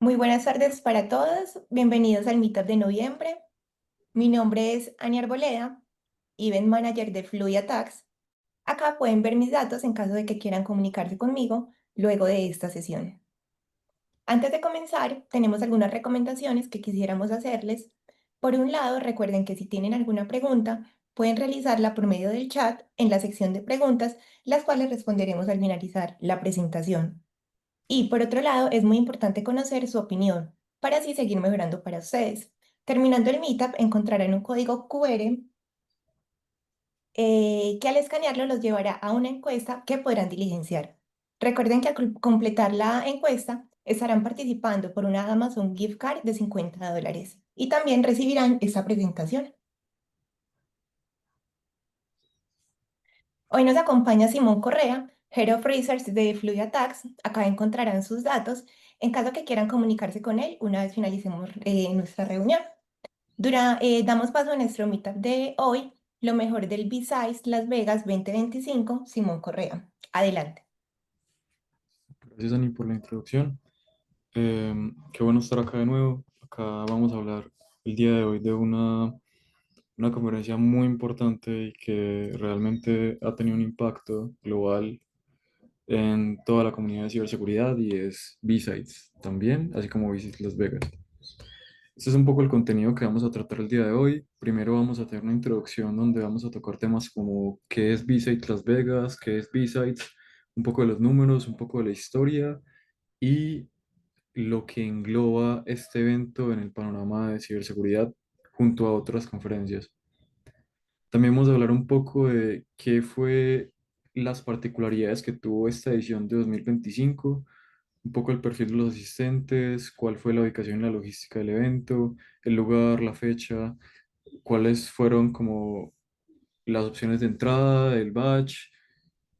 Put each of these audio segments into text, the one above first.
Muy buenas tardes para todos. Bienvenidos al Meetup de noviembre. Mi nombre es Ani Arboleda, Event Manager de Fluid Attacks. Acá pueden ver mis datos en caso de que quieran comunicarse conmigo luego de esta sesión. Antes de comenzar, tenemos algunas recomendaciones que quisiéramos hacerles. Por un lado, recuerden que si tienen alguna pregunta, pueden realizarla por medio del chat en la sección de preguntas, las cuales responderemos al finalizar la presentación. Y por otro lado, es muy importante conocer su opinión para así seguir mejorando para ustedes. Terminando el Meetup, encontrarán un código QR que al escanearlo los llevará a una encuesta que podrán diligenciar. Recuerden que al completar la encuesta estarán participando por una Amazon Gift Card de $50 y también recibirán esta presentación. Hoy nos acompaña Simón Correa, Head of Research de Fluid Attacks. Acá encontrarán sus datos en caso que quieran comunicarse con él una vez finalicemos nuestra reunión. Damos paso a nuestro meetup de hoy, lo mejor del B-Size Las Vegas 2025, Simón Correa. Adelante. Gracias, Dani, por la introducción. Qué bueno estar acá de nuevo. Acá vamos a hablar el día de hoy de una conferencia muy importante y que realmente ha tenido un impacto global en toda la comunidad de ciberseguridad y es B-Sides también, así como Visit Las Vegas. Este es un poco el contenido que vamos a tratar el día de hoy. Primero vamos a tener una introducción donde vamos a tocar temas como qué es B-Sides Las Vegas, qué es B-Sides, un poco de los números, un poco de la historia y lo que engloba este evento en el panorama de ciberseguridad junto a otras conferencias. También vamos a hablar un poco de qué fue las particularidades que tuvo esta edición de 2025, un poco el perfil de los asistentes, cuál fue la ubicación y la logística del evento, el lugar, la fecha, cuáles fueron como las opciones de entrada, el badge,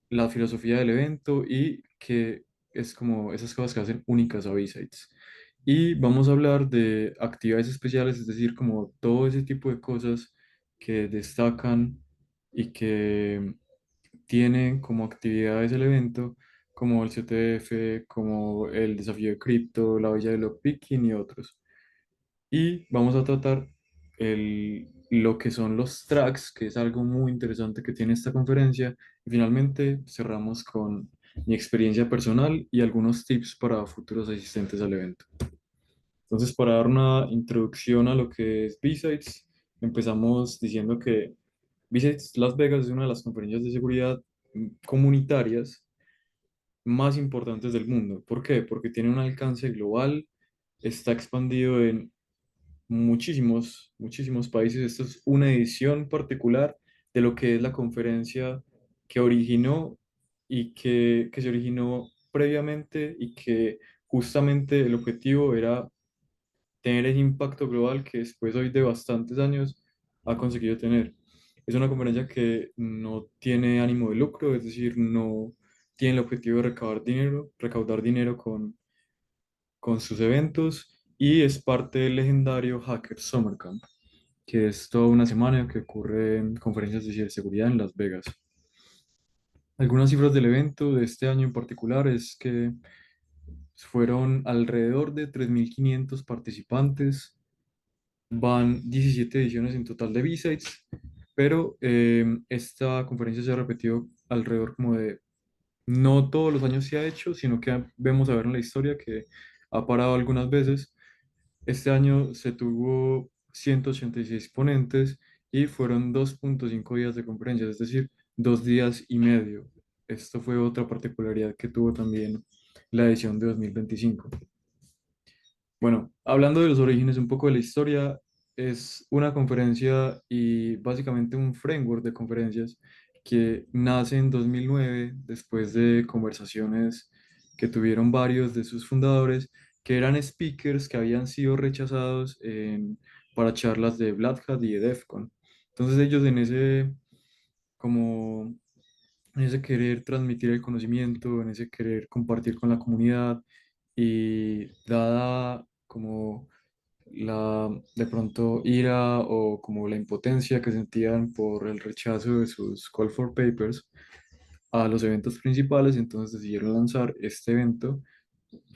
la filosofía del evento y que es como esas cosas que hacen únicas a B-Sides. Y vamos a hablar de actividades especiales, es decir, como todo ese tipo de cosas que destacan y que tienen como actividades el evento, como el CTF, como el desafío de cripto, la villa de lockpicking y otros. Y vamos a tratar lo que son los tracks, que es algo muy interesante que tiene esta conferencia. Y finalmente cerramos con mi experiencia personal y algunos tips para futuros asistentes al evento. Entonces, para dar una introducción a lo que es B-Sides, empezamos diciendo que B-Sides Las Vegas es una de las conferencias de seguridad comunitarias más importantes del mundo. ¿Por qué? Porque tiene un alcance global, está expandido en muchísimos países. Esta es una edición particular de lo que es la conferencia que originó y que se originó previamente y que justamente el objetivo era tener ese impacto global que después hoy de bastantes años ha conseguido tener. Es una conferencia que no tiene ánimo de lucro, es decir, no tiene el objetivo de recaudar dinero con sus eventos y es parte del legendario Hacker Summer Camp, que es toda una semana que ocurre en conferencias de ciberseguridad en Las Vegas. Algunas cifras del evento de este año en particular es que fueron alrededor de 3.500 participantes, van 17 ediciones en total de B-Sides, pero esta conferencia se ha repetido alrededor como de, no todos los años se ha hecho, sino que vemos a ver en la historia que ha parado algunas veces. Este año se tuvo 186 ponentes y fueron 2.5 días de conferencias, es decir, 2 días y medio. Esto fue otra particularidad que tuvo también la edición de 2025. Bueno, hablando de los orígenes, un poco de la historia, es una conferencia y básicamente un framework de conferencias que nace en 2009 después de conversaciones que tuvieron varios de sus fundadores, que eran speakers que habían sido rechazados para charlas de Black Hat y de DEF CON. Entonces ellos como en ese querer transmitir el conocimiento, en ese querer compartir con la comunidad y dada como de pronto ira o como la impotencia que sentían por el rechazo de sus call for papers a los eventos principales, entonces decidieron lanzar este evento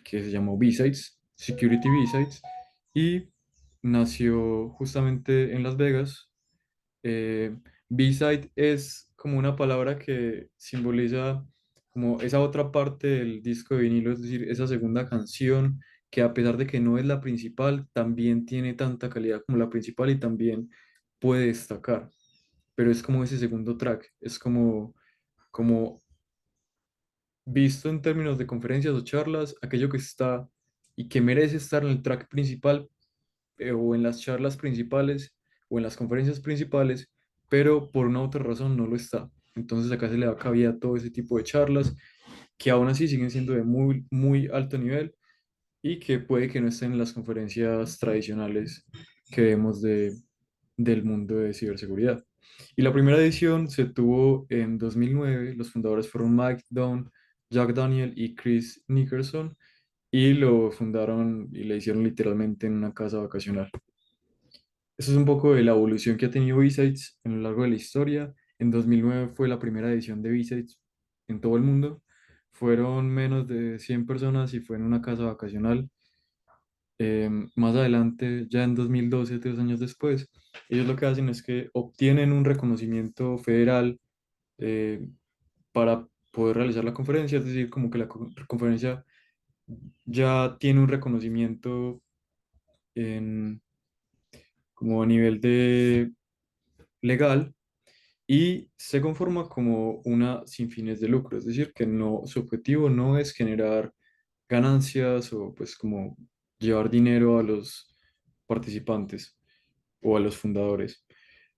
que se llamó B-Sides Security B-Sides, y nació justamente en Las Vegas. eh, B-side es como una palabra que simboliza como esa otra parte del disco de vinilo, es decir, esa segunda canción que, a pesar de que no es la principal, también tiene tanta calidad como la principal y también puede destacar, pero es como ese segundo track, es como visto en términos de conferencias o charlas, aquello que está y que merece estar en el track principal, o en las charlas principales o en las conferencias principales, pero por una otra razón no lo está. Entonces acá se le da cabida a todo ese tipo de charlas que aún así siguen siendo de muy, muy alto nivel y que puede que no estén en las conferencias tradicionales que vemos del mundo de ciberseguridad. Y la primera edición se tuvo en 2009. Los fundadores fueron Mike Dunn, Jack Daniel y Chris Nickerson, y lo fundaron y le hicieron literalmente en una casa vacacional. Eso es un poco de la evolución que ha tenido B-Sides a lo largo de la historia. En 2009 fue la primera edición de B-Sides en todo el mundo. Fueron menos de 100 personas y fue en una casa vacacional. Más adelante, ya en 2012, 3 años después, ellos lo que hacen es que obtienen un reconocimiento federal, eh, para poder realizar la conferencia. Es decir, como que la conferencia ya tiene un reconocimiento en, como a nivel de legal, y se conforma como una sin fines de lucro, es decir, que no, su objetivo no es generar ganancias o pues como llevar dinero a los participantes o a los fundadores.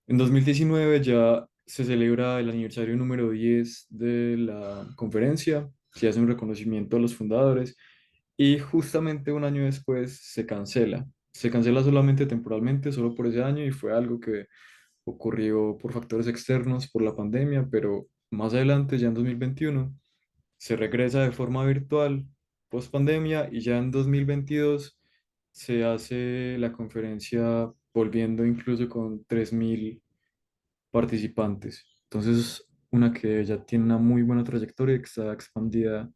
En 2019 ya se celebra el aniversario número 10 de la conferencia, se hace un reconocimiento a los fundadores y justamente un año después se cancela. Se cancela solamente temporalmente, solo por ese año, y fue algo que ocurrió por factores externos, por la pandemia, pero más adelante, ya en 2021, se regresa de forma virtual post pandemia, y ya en 2022 se hace la conferencia volviendo incluso con 3.000 participantes. Entonces, una que ya tiene una muy buena trayectoria y que está expandida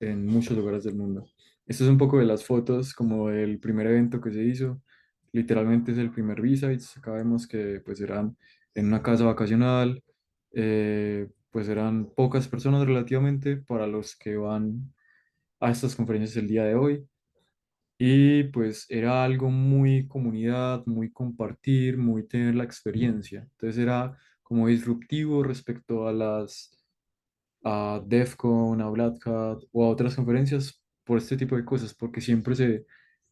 en muchos lugares del mundo. Esto es un poco de las fotos como del primer evento que se hizo. Literalmente es el primer B-Sides. Acá vemos que pues eran en una casa vacacional, pues eran pocas personas relativamente para los que van a estas conferencias el día de hoy. Y pues era algo muy comunidad, muy compartir, muy tener la experiencia. Entonces era como disruptivo respecto a DEFCON, a Black Hat o a otras conferencias por este tipo de cosas, porque siempre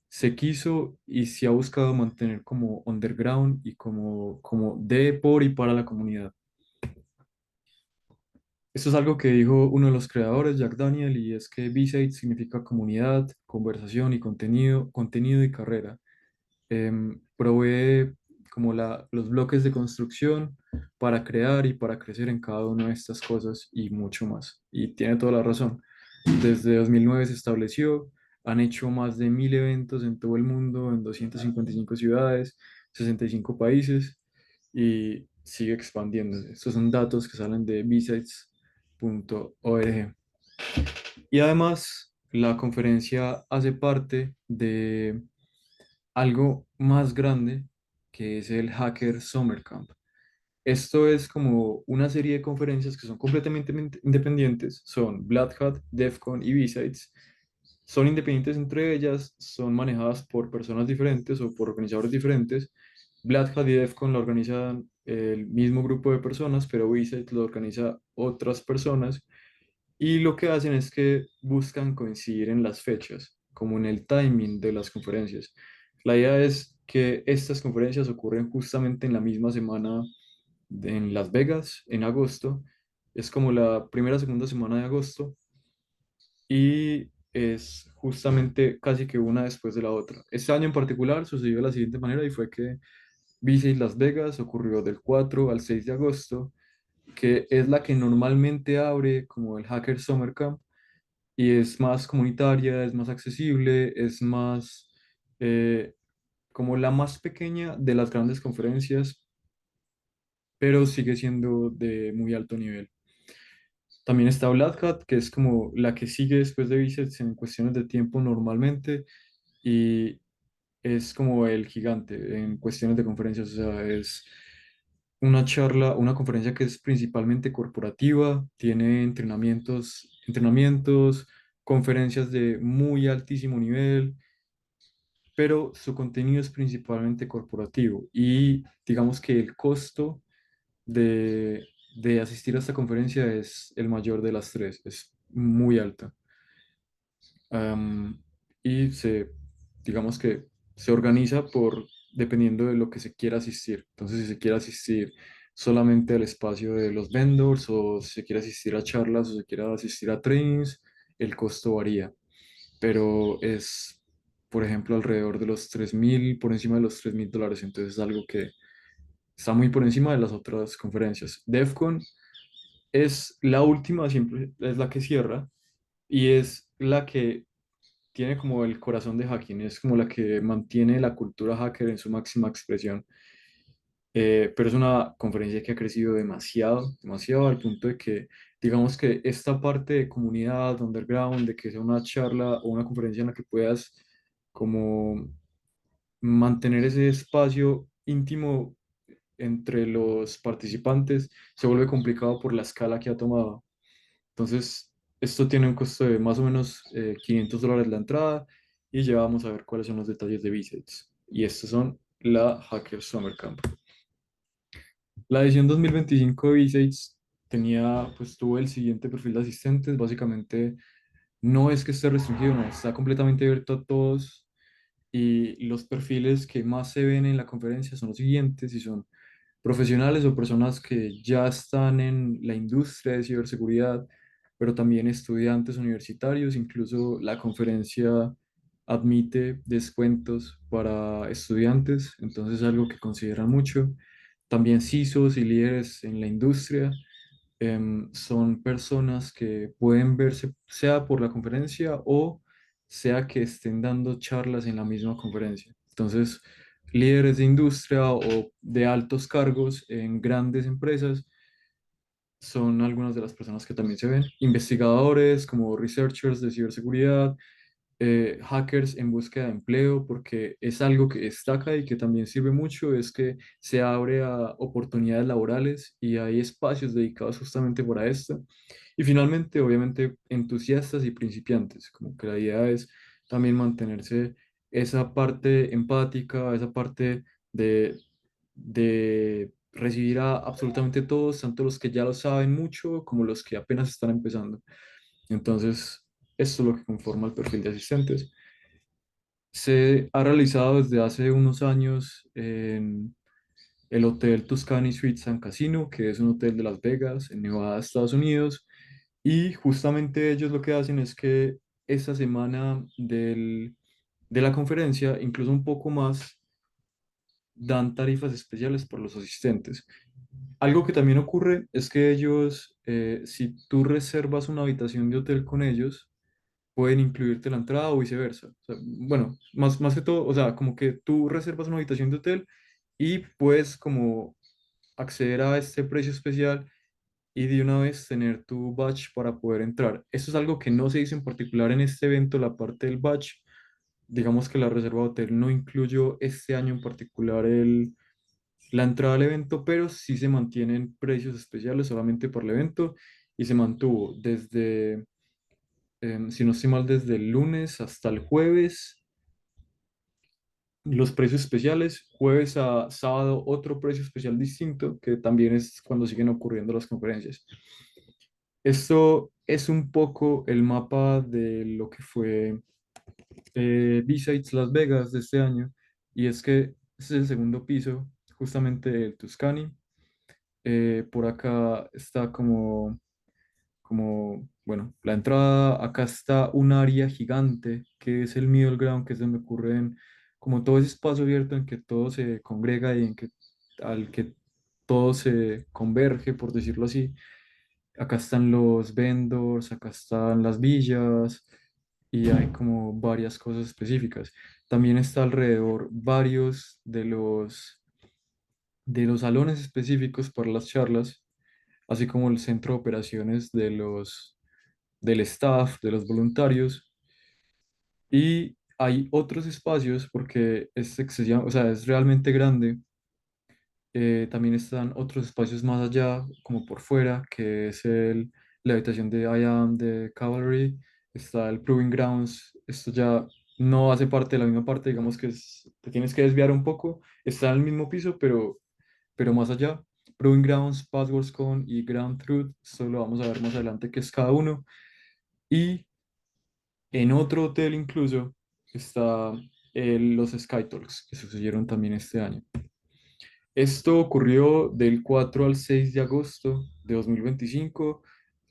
se quiso y se ha buscado mantener como underground y como de, por y para la comunidad. Esto es algo que dijo uno de los creadores, Jack Daniel, y es que B-Side significa comunidad, conversación y contenido, contenido y carrera. Provee como los bloques de construcción para crear y para crecer en cada una de estas cosas y mucho más. Y tiene toda la razón. Desde 2009 se estableció, han hecho más de 1.000 eventos en todo el mundo, en 255 ciudades, 65 países, y sigue expandiéndose. Estos son datos que salen de bsides.org. Y además, la conferencia hace parte de algo más grande, que es el Hacker Summer Camp. Esto es como una serie de conferencias que son completamente independientes, son Black Hat, DEFCON y B-Sides. Son independientes entre ellas, son manejadas por personas diferentes o por organizadores diferentes. Black Hat y DEFCON lo organizan el mismo grupo de personas, pero B-Sides lo organiza otras personas, y lo que hacen es que buscan coincidir en las fechas, como en el timing de las conferencias. La idea es que estas conferencias ocurren justamente en la misma semana en Las Vegas, en agosto. Es como la primera, segunda semana de agosto, y es justamente casi que una después de la otra. Este año en particular sucedió de la siguiente manera, y fue que Visit Las Vegas ocurrió del 4 al 6 de agosto, que es la que normalmente abre como el Hacker Summer Camp, y es más comunitaria, es más accesible, es más, como la más pequeña de las grandes conferencias, pero sigue siendo de muy alto nivel. También está Black Hat, que es como la que sigue después de Biceps en cuestiones de tiempo normalmente y es como el gigante en cuestiones de conferencias. O sea, es una charla, una conferencia que es principalmente corporativa, tiene entrenamientos, conferencias de muy altísimo nivel, pero su contenido es principalmente corporativo y digamos que el costo de, de asistir a esta conferencia es el mayor de las tres, es muy alta. Am, y digamos que se organiza dependiendo de lo que se quiera asistir. Entonces, si se quiere asistir solamente al espacio de los vendors o si se quiere asistir a charlas o se quiere asistir a trainings, el costo varía, pero es, por ejemplo, alrededor de los 3.000, por encima de los $3.000. Entonces, es algo que está muy por encima de las otras conferencias. DEFCON es la última, siempre es la que cierra y es la que tiene como el corazón de hacking, es como la que mantiene la cultura hacker en su máxima expresión. Pero es una conferencia que ha crecido demasiado, demasiado al punto de que, digamos que esta parte de comunidad, underground, de que sea una charla o una conferencia en la que puedas como mantener ese espacio íntimo entre los participantes, se vuelve complicado por la escala que ha tomado. Entonces, esto tiene un costo de más o menos $500 la entrada y ya vamos a ver cuáles son los detalles de Biceps. Y estos son la Hacker Summer Camp. La edición 2025 de Biceps tuvo el siguiente perfil de asistentes. Básicamente, no es que esté restringido, no, está completamente abierto a todos. Y los perfiles que más se ven en la conferencia son los siguientes y son profesionales o personas que ya están en la industria de ciberseguridad, pero también estudiantes universitarios. Incluso la conferencia admite descuentos para estudiantes, entonces es algo que consideran mucho. También CISOs y líderes en la industria son personas que pueden verse sea por la conferencia o sea que estén dando charlas en la misma conferencia. Entonces, líderes de industria o de altos cargos en grandes empresas son algunas de las personas que también se ven. Investigadores como researchers de ciberseguridad, hackers en búsqueda de empleo, porque es algo que destaca y que también sirve mucho, es que se abre a oportunidades laborales y hay espacios dedicados justamente para esto. Y finalmente, obviamente, entusiastas y principiantes, como que la idea es también mantenerse esa parte empática, esa parte de recibir a absolutamente todos, tanto los que ya lo saben mucho como los que apenas están empezando. Entonces, esto es lo que conforma el perfil de asistentes. Se ha realizado desde hace unos años en el Hotel Tuscany Suites and Casino, que es un hotel de Las Vegas, en Nevada, Estados Unidos. Y justamente ellos lo que hacen es que esta semana de la conferencia, incluso un poco más, dan tarifas especiales por los asistentes. Algo que también ocurre es que ellos, si tú reservas una habitación de hotel con ellos, pueden incluirte la entrada o viceversa. O sea, bueno, más que todo, o sea, como que tú reservas una habitación de hotel y puedes como acceder a este precio especial y de una vez tener tu badge para poder entrar. Esto es algo que no se hizo en particular en este evento, la parte del badge. Digamos que la reserva de hotel no incluyó este año en particular la entrada al evento, pero sí se mantienen precios especiales solamente por el evento y se mantuvo desde si no estoy mal, desde el lunes hasta el jueves, los precios especiales, jueves a sábado otro precio especial distinto, que también es cuando siguen ocurriendo las conferencias. Esto es un poco el mapa de lo que fue B-Sides Las Vegas de este año, y es que este es el segundo piso, justamente el Tuscany. Por acá está bueno, la entrada, acá está un área gigante que es el middle ground, que es donde ocurren como todo ese espacio abierto en que todo se congrega y al que todo se converge, por decirlo así. Acá están los vendors, acá están las villas y hay como varias cosas específicas. También está alrededor varios de los salones específicos para las charlas. así como el centro de operaciones del staff, de los voluntarios. Y hay otros espacios porque o sea, es realmente grande. También están otros espacios más allá, como por fuera, que es la habitación de I Am de Cavalry. Está el Proving Grounds. Esto ya no hace parte de la misma parte, digamos que te tienes que desviar un poco. Está en el mismo piso, pero más allá. Proving Grounds, Passwords Con y Ground Truth. Esto lo vamos a ver más adelante qué es cada uno. Y en otro hotel incluso está los Sky Talks, que sucedieron también este año. Esto ocurrió del 4 al 6 de agosto de 2025.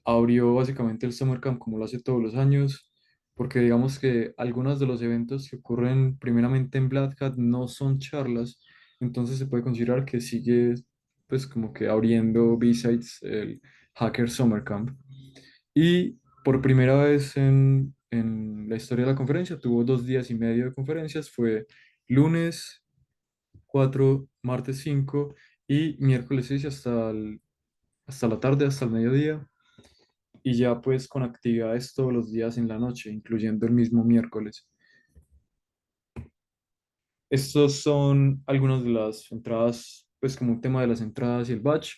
Abrió básicamente el Summer Camp como lo hace todos los años, porque digamos que algunos de los eventos que ocurren primeramente en Black Hat no son charlas, entonces se puede considerar que sigue pues como que abriendo B-Sides el Hacker Summer Camp. Y por primera vez en la historia de la conferencia tuvo 2 días y medio de conferencias, fue lunes 4, martes 5 y miércoles 6 hasta la tarde, hasta el mediodía, y ya pues con actividades todos los días en la noche, incluyendo el mismo miércoles. Estos son algunas de las entradas, pues como un tema de las entradas y el badge.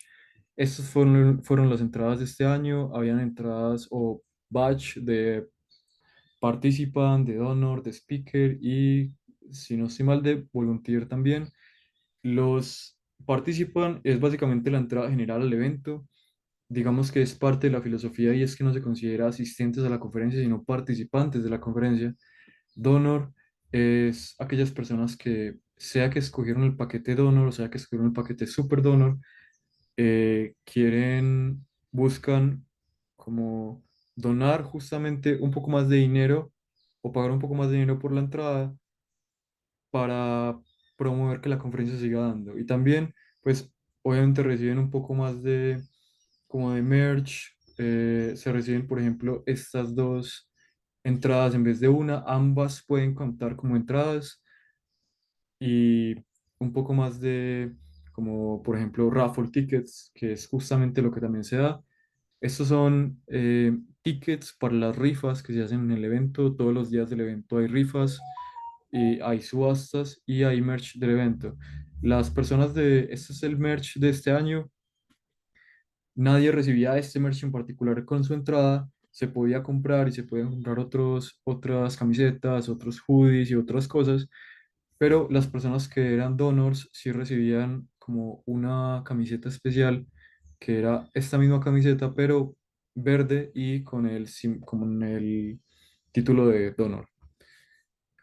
Estos fueron las entradas de este año. Habían entradas o badge de participant, de donor, de speaker y, si no estoy mal, de volunteer también. Los participan es básicamente la entrada general al evento. Digamos que es parte de la filosofía y es que no se considera asistentes a la conferencia, sino participantes de la conferencia. Donor es aquellas personas que, sea que escogieron el paquete donor o sea que escogieron el paquete super donor, buscan como donar justamente un poco más de dinero o pagar un poco más de dinero por la entrada para promover que la conferencia siga dando. Y también, pues, obviamente reciben un poco más de, como de merch. Se reciben, por ejemplo, estas dos entradas en vez de una, ambas pueden contar como entradas y un poco más de, como por ejemplo, raffle tickets, que es justamente lo que también se da. Estos son tickets para las rifas que se hacen en el evento. Todos los días del evento hay rifas, y hay subastas y hay merch del evento. Este es el merch de este año. Nadie recibía este merch en particular con su entrada. Se podía comprar y se pueden comprar otras camisetas, otros hoodies y otras cosas, pero las personas que eran donors sí recibían como una camiseta especial, que era esta misma camiseta, pero verde y con el título de donor.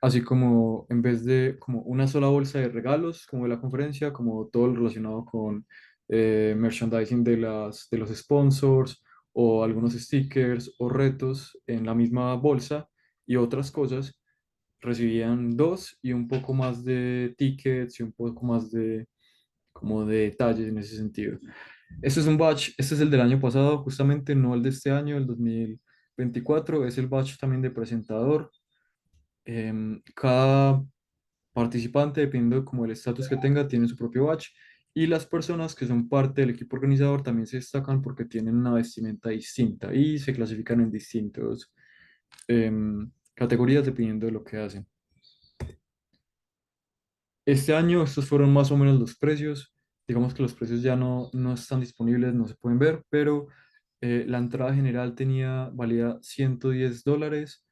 Así como en vez de como una sola bolsa de regalos, como de la conferencia, como todo lo relacionado con merchandising de los sponsors o algunos stickers o retos en la misma bolsa y otras cosas, recibían dos y un poco más de tickets y un poco más de como de detalles en ese sentido. Este es un batch, este es el del año pasado, justamente no el de este año, el 2024, es el batch también de presentador. Cada participante, dependiendo como el estatus que tenga, tiene su propio badge. Y las personas que son parte del equipo organizador también se destacan porque tienen una vestimenta distinta y se clasifican en distintos categorías dependiendo de lo que hacen. Este año estos fueron más o menos los precios. Digamos que los precios ya no están disponibles, no se pueden ver, pero la entrada general valía $110.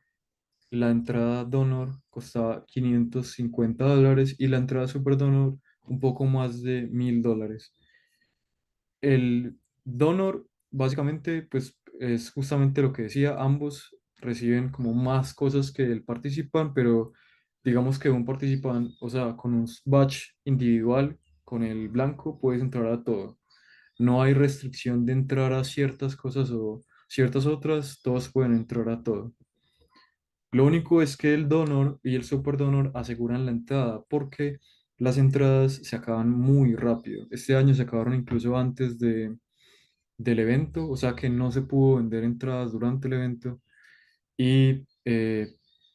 La entrada Donor costaba $550 y la entrada Super Donor un poco más de $1000. El Donor básicamente pues es justamente lo que decía, ambos reciben como más cosas que el participan, pero digamos que un participan, o sea, con un badge individual, con el blanco, puedes entrar a todo. No hay restricción de entrar a ciertas cosas o ciertas otras, todos pueden entrar a todo. Lo único es que el donor y el super donor aseguran la entrada porque las entradas se acaban muy rápido. Este año se acabaron incluso antes del evento, o sea que no se pudo vender entradas durante el evento y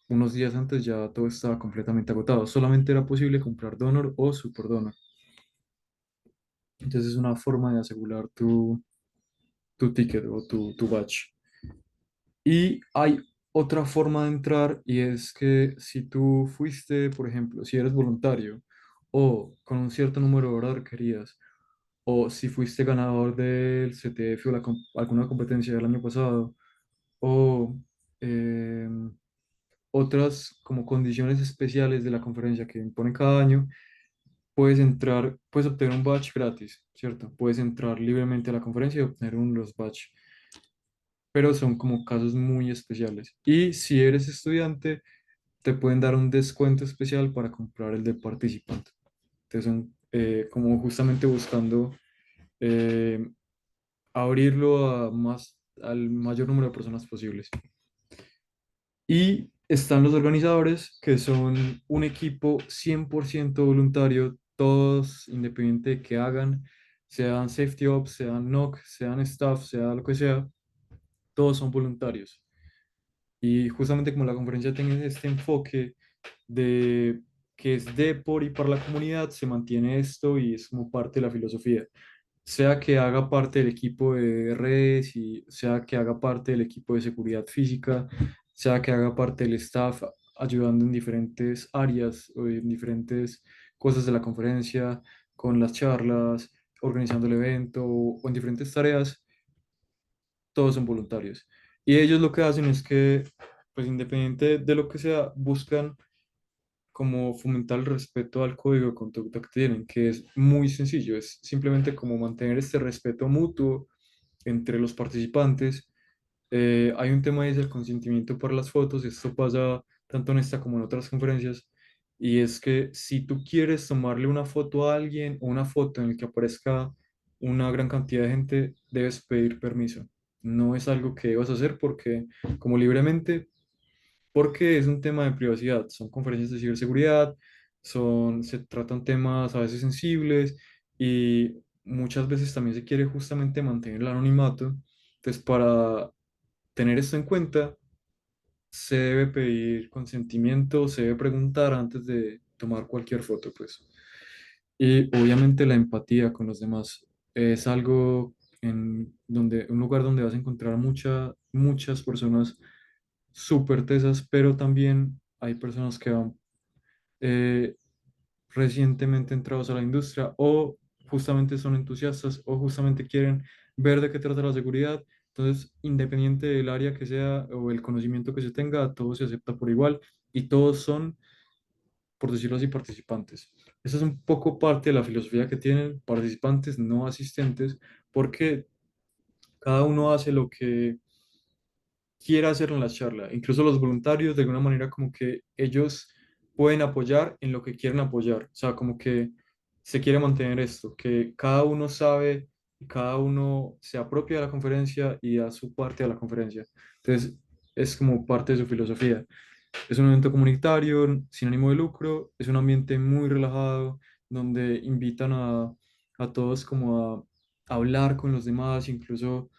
unos días antes ya todo estaba completamente agotado. Solamente era posible comprar donor o super donor. Entonces es una forma de asegurar tu... tu ticket o tu badge. Y hay otra forma de entrar y es que si tú fuiste, por ejemplo, si eres voluntario o con un cierto número de horas requeridas, o si fuiste ganador del CTF o alguna competencia del año pasado, o otras como condiciones especiales de la conferencia que imponen cada año, puedes entrar, puedes obtener un badge gratis, ¿cierto? Puedes entrar libremente a la conferencia y obtener uno de los badges, pero son como casos muy especiales. Y si eres estudiante, te pueden dar un descuento especial para comprar el de participante. Entonces son como justamente buscando eh, abrirlo al mayor número de personas posibles. Y están los organizadores, que son un equipo 100% voluntario, todos independiente de que hagan, sean safety ops, sean NOC, sean staff, sea lo que sea, todos son voluntarios. Y justamente como la conferencia tiene este enfoque de que es de, por y para la comunidad, se mantiene esto y es como parte de la filosofía. Sea que haga parte del equipo de redes y sea que haga parte del equipo de seguridad física, sea que haga parte del staff ayudando en diferentes áreas o en diferentes cosas de la conferencia, con las charlas, organizando el evento o en diferentes tareas, todos son voluntarios. Y ellos lo que hacen es que, pues independiente de lo que sea, buscan como fomentar el respeto al código de conducta que tienen, que es muy sencillo, es simplemente como mantener este respeto mutuo entre los participantes. Hay un tema ahí, es el consentimiento para las fotos, esto pasa tanto en esta como en otras conferencias, y es que si tú quieres tomarle una foto a alguien o una foto en la que aparezca una gran cantidad de gente, debes pedir permiso. No es algo que debas hacer porque como libremente, porque es un tema de privacidad, son conferencias de ciberseguridad, se tratan temas a veces sensibles y muchas veces también se quiere justamente mantener el anonimato. Entonces, para tener esto en cuenta, se debe pedir consentimiento, se debe preguntar antes de tomar cualquier foto, pues. Y obviamente la empatía con los demás es algo un lugar donde vas a encontrar muchas personas súper tesas, pero también hay personas que van eh, recientemente entrados a la industria o justamente son entusiastas o justamente quieren ver de qué trata la seguridad. Entonces, independiente del área que sea o el conocimiento que se tenga, todo se acepta por igual y todos son, por decirlo así, participantes. Esa es un poco parte de la filosofía que tienen participantes, no asistentes, porque cada uno hace lo que quiera hacer en la charla. Incluso los voluntarios, de alguna manera, como que ellos pueden apoyar en lo que quieren apoyar. O sea, como que se quiere mantener esto, que cada uno sabe y cada uno se apropia de la conferencia y da su parte a la conferencia. Entonces, es como parte de su filosofía. Es un evento comunitario, sin ánimo de lucro, es un ambiente muy relajado, donde invitan a todos como a hablar con los demás, incluso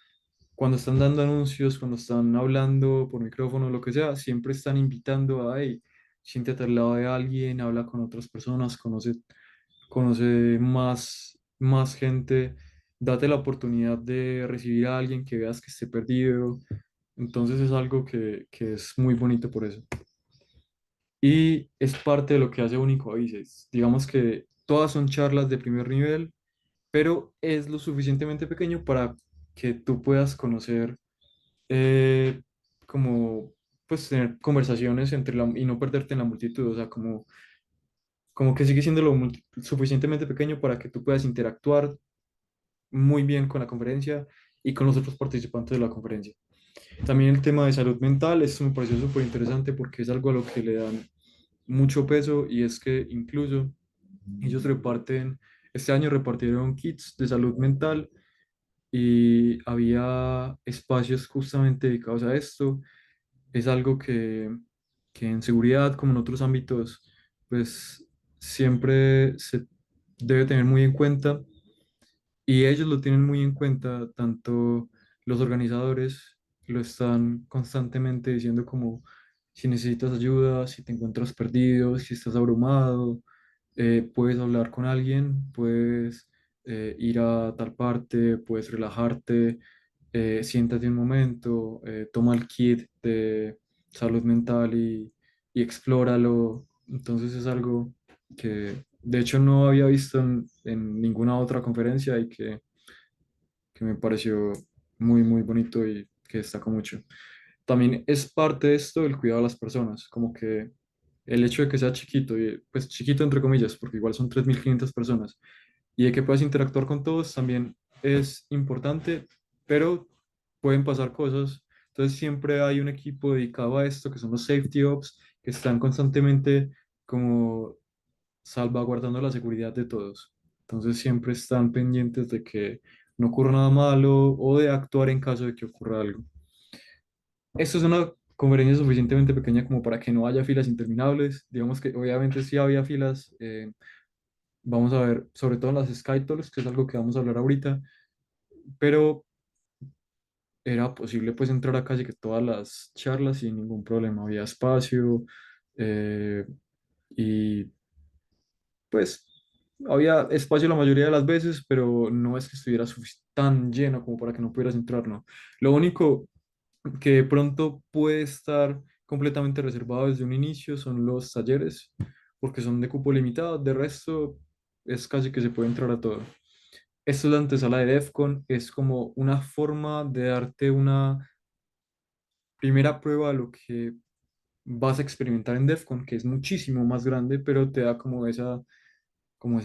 cuando están dando anuncios, cuando están hablando por micrófono, lo que sea, siempre están invitando a, hey, siéntate al lado de alguien, habla con otras personas, conoce más gente, date la oportunidad de recibir a alguien que veas que esté perdido. Entonces es algo que es muy bonito por eso. Y es parte de lo que hace único a Vices. Digamos que todas son charlas de primer nivel, pero es lo suficientemente pequeño para que tú puedas conocer eh, como pues tener conversaciones y no perderte en la multitud, o sea, como que sigue siendo suficientemente pequeño para que tú puedas interactuar muy bien con la conferencia y con los otros participantes de la conferencia. También el tema de salud mental, esto me pareció súper interesante porque es algo a lo que le dan mucho peso y es que incluso ellos este año repartieron kits de salud mental y había espacios justamente dedicados a esto. Es algo que en seguridad, como en otros ámbitos, pues siempre se debe tener muy en cuenta y ellos lo tienen muy en cuenta, tanto los organizadores lo están constantemente diciendo como si necesitas ayuda, si te encuentras perdido, si estás abrumado, puedes hablar con alguien, puedes ir a tal parte, puedes relajarte, siéntate un momento, toma el kit de salud mental y explóralo. Entonces es algo que de hecho no había visto en ninguna otra conferencia y que me pareció muy, muy bonito y que destaca mucho. También es parte de esto el cuidado de las personas, como que el hecho de que sea chiquito, y, pues chiquito entre comillas, porque igual son 3.500 personas, y de que puedas interactuar con todos también es importante, pero pueden pasar cosas. Entonces siempre hay un equipo dedicado a esto, que son los safety ops, que están constantemente como salvaguardando la seguridad de todos. Entonces siempre están pendientes de que no ocurra nada malo o de actuar en caso de que ocurra algo. Esto es una conferencia suficientemente pequeña como para que no haya filas interminables. Digamos que obviamente sí había filas. Vamos a ver, sobre todo en las Skytalks, que es algo que vamos a hablar ahorita, pero era posible pues entrar a casi que todas las charlas sin ningún problema. Había espacio eh, y pues había espacio la mayoría de las veces, pero no es que estuviera tan lleno como para que no pudieras entrar, no. Lo único que de pronto puede estar completamente reservado desde un inicio son los talleres, porque son de cupo limitado, de resto es casi que se puede entrar a todo. Esto es la antesala de DEFCON, es como una forma de darte una primera prueba de lo que vas a experimentar en DEFCON, que es muchísimo más grande, pero te da como esa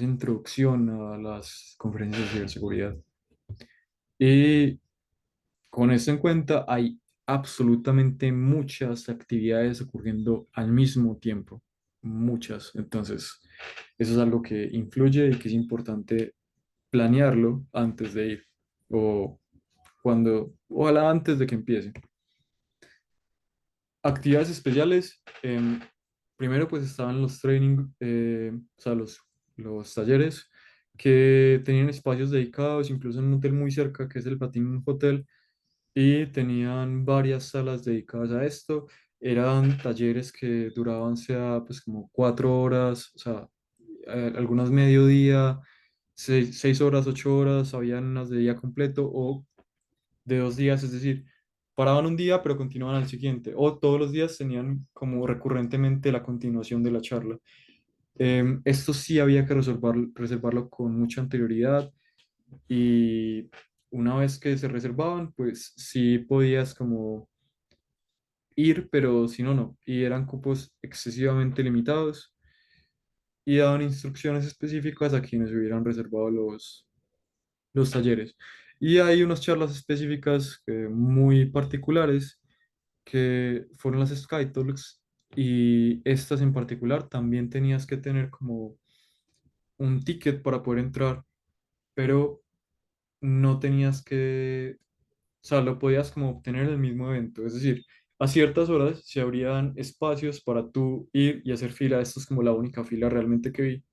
introducción a las conferencias de ciberseguridad. Y con esto en cuenta, hay absolutamente muchas actividades ocurriendo al mismo tiempo, muchas. Entonces, eso es algo que influye y que es importante planearlo antes de ir o ojalá antes de que empiece. Actividades especiales, primero pues estaban los training, o sea, los talleres que tenían espacios dedicados, incluso en un hotel muy cerca que es el Platinum Hotel, y tenían varias salas dedicadas a esto. Eran talleres que duraban, sea, pues como 4 horas, o sea, algunas mediodía, 6 horas, 8 horas, habían unas de día completo o de 2 días, es decir, paraban un día pero continuaban al siguiente, o todos los días tenían como recurrentemente la continuación de la charla. Esto sí había que reservarlo con mucha anterioridad y una vez que se reservaban, pues sí podías como ir, pero si no, no. Y eran cupos excesivamente limitados y daban instrucciones específicas a quienes hubieran reservado los talleres. Y hay unas charlas específicas muy particulares que fueron las Sky Talks y estas en particular también tenías que tener como un ticket para poder entrar, pero no tenías que, o sea, lo podías como obtener en el mismo evento. Es decir, a ciertas horas se abrían espacios para tú ir y hacer fila. Esto es como la única fila realmente que vi.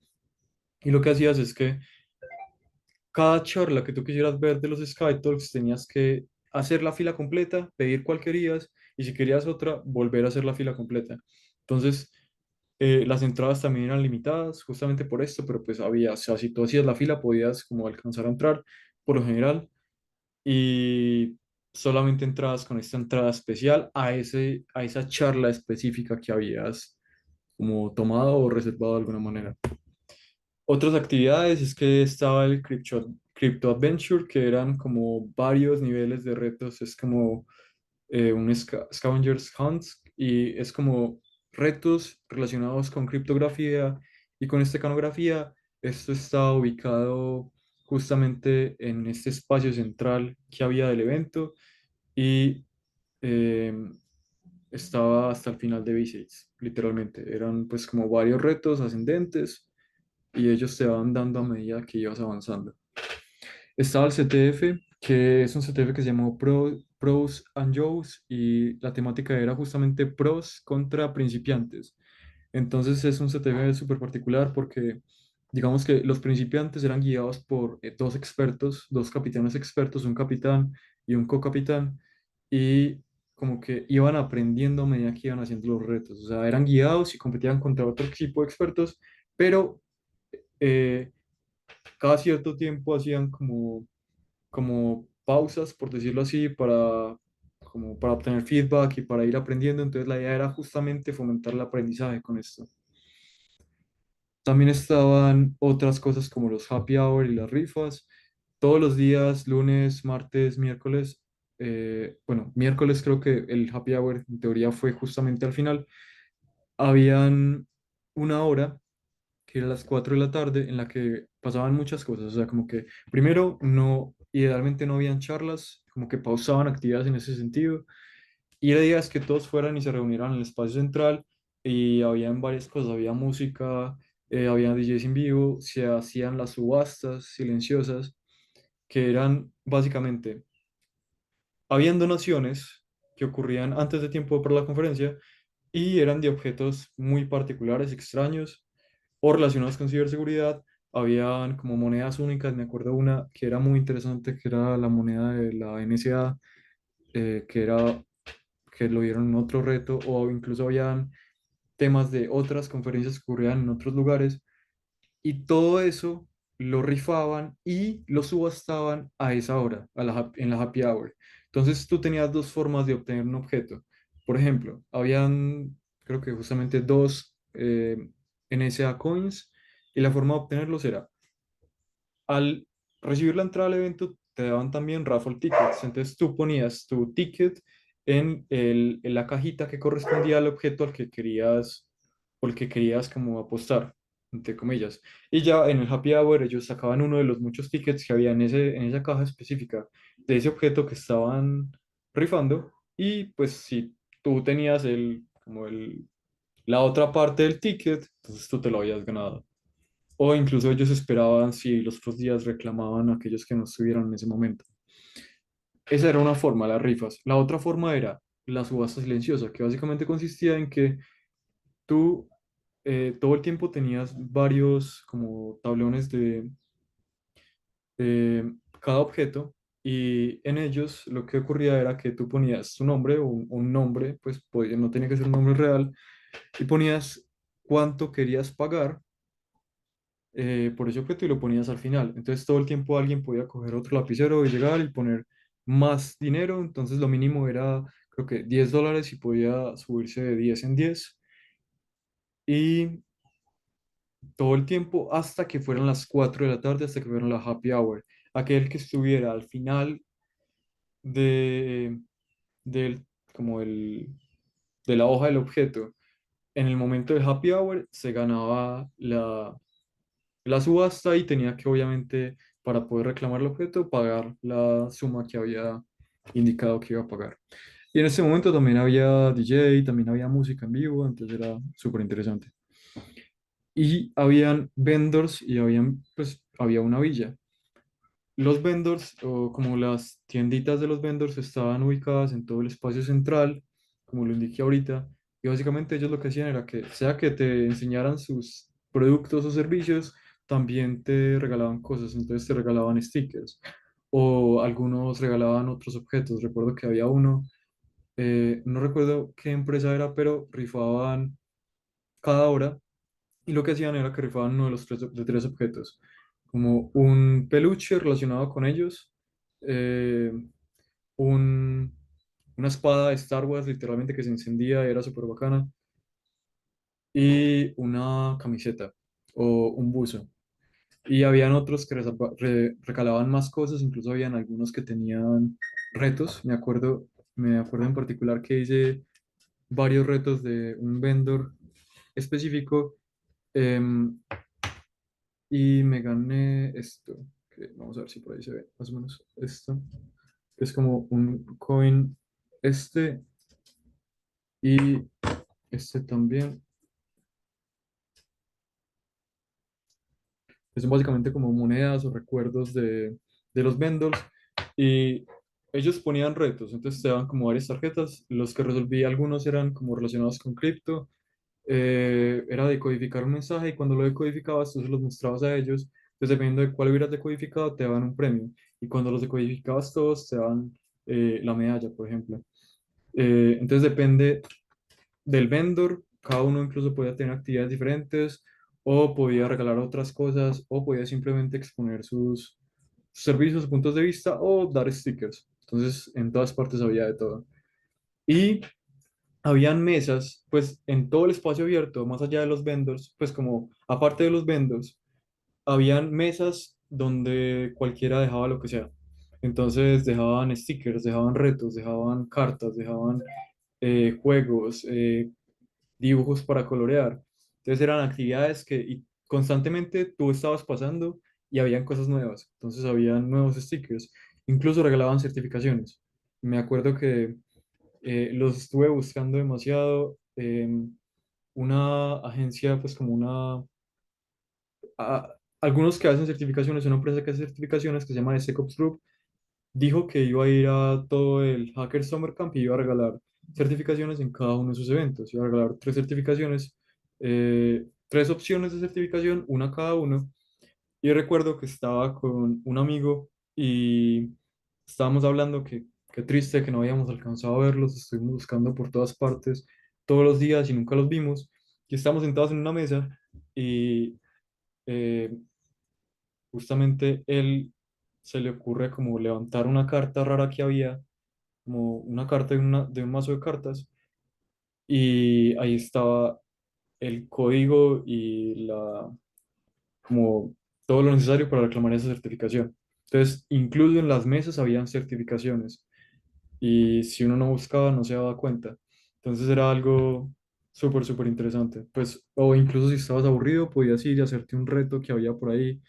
Y lo que hacías es que cada charla que tú quisieras ver de los Sky Talks tenías que hacer la fila completa, pedir cuál querías y si querías otra, volver a hacer la fila completa. Entonces, las entradas también eran limitadas justamente por esto, pero pues había, o sea, si tú hacías la fila podías como alcanzar a entrar por lo general y solamente entrabas con esta entrada especial a esa charla específica que habías como tomado o reservado de alguna manera. Otras actividades es que estaba el Crypto Adventure, que eran como varios niveles de retos, es como un Scavenger's Hunt y es como retos relacionados con criptografía y con estecanografía. Esto está ubicado justamente en este espacio central que había del evento y eh, estaba hasta el final de V6, literalmente. Eran pues como varios retos ascendentes y ellos te van dando a medida que ibas avanzando. Estaba el CTF, que es un CTF que se llamó Pros and Joes y la temática era justamente pros contra principiantes. Entonces es un CTF súper particular porque digamos que los principiantes eran guiados por dos expertos, dos capitanes expertos, un capitán y un co-capitán, y como que iban aprendiendo a medida que iban haciendo los retos. O sea, eran guiados y competían contra otro equipo de expertos, pero eh, cada cierto tiempo hacían como pausas, por decirlo así, para, como para obtener feedback y para ir aprendiendo. Entonces la idea era justamente fomentar el aprendizaje con esto. También estaban otras cosas como los happy hour y las rifas. Todos los días, lunes, martes, miércoles. Bueno, miércoles creo que el happy hour en teoría fue justamente al final. Habían una hora, que era las 4 de la tarde, en la que pasaban muchas cosas. O sea, como que primero no, idealmente no habían charlas, como que pausaban actividades en ese sentido. Y la idea es que todos fueran y se reunieran en el espacio central y habían varias cosas, había música, había DJs en vivo, se hacían las subastas silenciosas, que eran básicamente, habían donaciones que ocurrían antes de tiempo para la conferencia y eran de objetos muy particulares, extraños o relacionados con ciberseguridad. Habían como monedas únicas, me acuerdo una que era muy interesante, que era la moneda de la NSA, que era que lo dieron en otro reto, o incluso habían temas de otras conferencias que ocurrían en otros lugares, y todo eso lo rifaban y lo subastaban a esa hora, en la happy hour. Entonces tú tenías dos formas de obtener un objeto. Por ejemplo, habían, creo que justamente dos NSA coins, y la forma de obtenerlos era al recibir la entrada al evento, te daban también raffle tickets. Entonces tú ponías tu ticket en la cajita que correspondía al objeto al que querías, o el que querías como apostar, entre comillas. Y ya en el happy hour ellos sacaban uno de los muchos tickets que había en esa caja específica de ese objeto que estaban rifando. Y pues si tú tenías la otra parte del ticket, entonces tú te lo habías ganado. O incluso ellos esperaban si los otros días reclamaban a aquellos que no estuvieron en ese momento. Esa era una forma, las rifas. La otra forma era la subasta silenciosa, que básicamente consistía en que tú todo el tiempo tenías varios como tablones de cada objeto, y en ellos lo que ocurría era que tú ponías tu nombre o un nombre, pues no tenía que ser un nombre real, y ponías cuánto querías pagar por ese objeto y lo ponías al final. Entonces todo el tiempo alguien podía coger otro lapicero y llegar y poner más dinero. Entonces lo mínimo era, creo que $10, y podía subirse de 10 en 10. Y todo el tiempo hasta que fueran las 4 de la tarde, hasta que fueran la happy hour. Aquel que estuviera al final de, del, como de la hoja del objeto en el momento del happy hour se ganaba la subasta, y tenía que, obviamente, para poder reclamar el objeto, pagar la suma que había indicado que iba a pagar. Y en ese momento también había DJ, también había música en vivo, entonces era súper interesante. Y habían vendors y pues, había una villa. Los vendors, o como las tienditas de los vendors, estaban ubicadas en todo el espacio central, como lo indiqué ahorita, y básicamente ellos lo que hacían era que, sea que te enseñaran sus productos o servicios, también te regalaban cosas. Entonces te regalaban stickers, o algunos regalaban otros objetos. Recuerdo que había uno, no recuerdo qué empresa era, pero rifaban cada hora, y lo que hacían era que rifaban uno de los de tres objetos, como un peluche relacionado con ellos, eh, un, una espada de Star Wars, literalmente, que se encendía y era súper bacana, y una camiseta o un buzo. Y habían otros que recalaban más cosas, incluso habían algunos que tenían retos. Me acuerdo en particular que hice varios retos de un vendor específico, em, y me gané esto, que vamos a ver si por ahí se ve más o menos esto, que es como un coin, este y este también, que son básicamente como monedas o recuerdos de los vendors, y ellos ponían retos. Entonces te daban como varias tarjetas. Los que resolví, algunos eran como relacionados con cripto. Era decodificar un mensaje, y cuando lo decodificabas, tú se los mostrabas a ellos. Entonces, dependiendo de cuál hubieras decodificado, te daban un premio. Y cuando los decodificabas todos, te daban la medalla, por ejemplo. Entonces, depende del vendor. Cada uno incluso podía tener actividades diferentes, o podía regalar otras cosas, o podía simplemente exponer servicios, puntos de vista o dar stickers. Entonces, en todas partes había de todo. Y habían mesas, pues en todo el espacio abierto, más allá de los vendors, pues como aparte de los vendors, habían mesas donde cualquiera dejaba lo que sea. Entonces dejaban stickers, dejaban retos, dejaban cartas, dejaban juegos, dibujos para colorear. Entonces eran actividades que y constantemente tú estabas pasando y habían cosas nuevas. Entonces habían nuevos stickers. Incluso regalaban certificaciones. Me acuerdo que los estuve buscando demasiado. Una agencia, pues como algunos que hacen certificaciones, una empresa que hace certificaciones que se llama SecOps Group, dijo que iba a ir a todo el Hacker Summer Camp y iba a regalar certificaciones en cada uno de sus eventos. Iba a regalar tres certificaciones, tres opciones de certificación, una cada uno. Y recuerdo que estaba con un amigo y estábamos hablando que qué triste que no habíamos alcanzado a verlos, estuvimos buscando por todas partes todos los días y nunca los vimos. Y estábamos sentados en una mesa y eh, justamente él se le ocurre como levantar una carta rara que había, como una carta de un mazo de cartas, y ahí estaba el código y como todo lo necesario para reclamar esa certificación. Entonces, incluso en las mesas habían certificaciones, y si uno no buscaba, no se daba cuenta. Entonces era algo súper, súper interesante. Pues, o incluso si estabas aburrido, podías ir y hacerte un reto que había por ahí.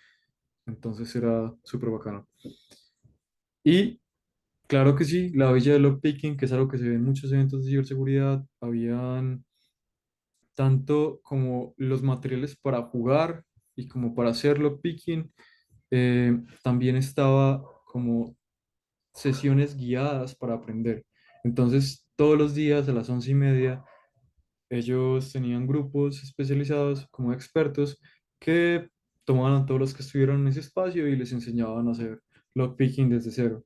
Entonces era súper bacano. Y claro que sí, la villa de lockpicking, que es algo que se ve en muchos eventos de ciberseguridad, habían tanto como los materiales para jugar y como para hacer lockpicking, también estaba como sesiones guiadas para aprender. Entonces, todos los días a las 11:30, ellos tenían grupos especializados como expertos que tomaban a todos los que estuvieron en ese espacio y les enseñaban a hacer lockpicking desde cero.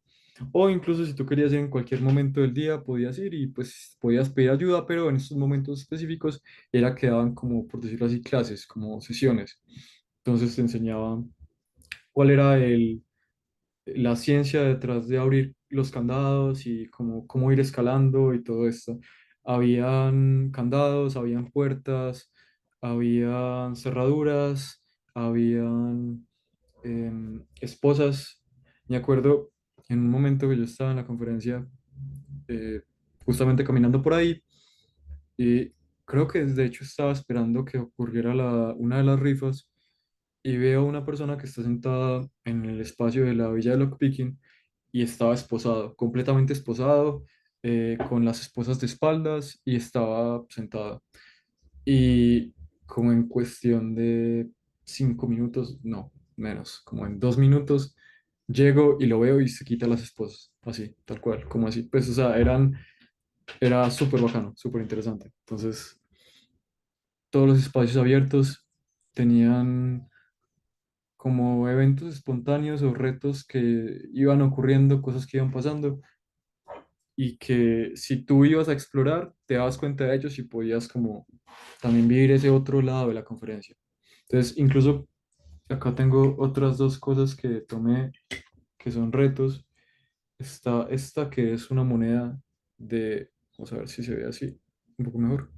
O incluso si tú querías ir en cualquier momento del día, podías ir y pues podías pedir ayuda, pero en estos momentos específicos era que daban como, por decirlo así, clases, como sesiones. Entonces te enseñaban cuál era la ciencia detrás de abrir los candados y cómo ir escalando y todo esto. Habían candados, habían puertas, habían cerraduras, habían esposas. Me acuerdo en un momento que yo estaba en la conferencia, eh, justamente caminando por ahí, y creo que de hecho estaba esperando que ocurriera una de las rifas y veo una persona que está sentada en el espacio de la villa de lockpicking y estaba esposado, completamente esposado, con las esposas de espaldas y estaba sentado. Y como en cuestión de 5 minutos, no, menos, como en 2 minutos, llego y lo veo y se quita las esposas, así, tal cual, como así. Pues, o sea, era súper bacano, súper interesante. Entonces, todos los espacios abiertos tenían como eventos espontáneos o retos que iban ocurriendo, cosas que iban pasando y que si tú ibas a explorar, te dabas cuenta de ellos y podías como también vivir ese otro lado de la conferencia. Entonces, incluso acá tengo otras dos cosas que tomé que son retos. Está esta que es una moneda vamos a ver si se ve así, un poco mejor.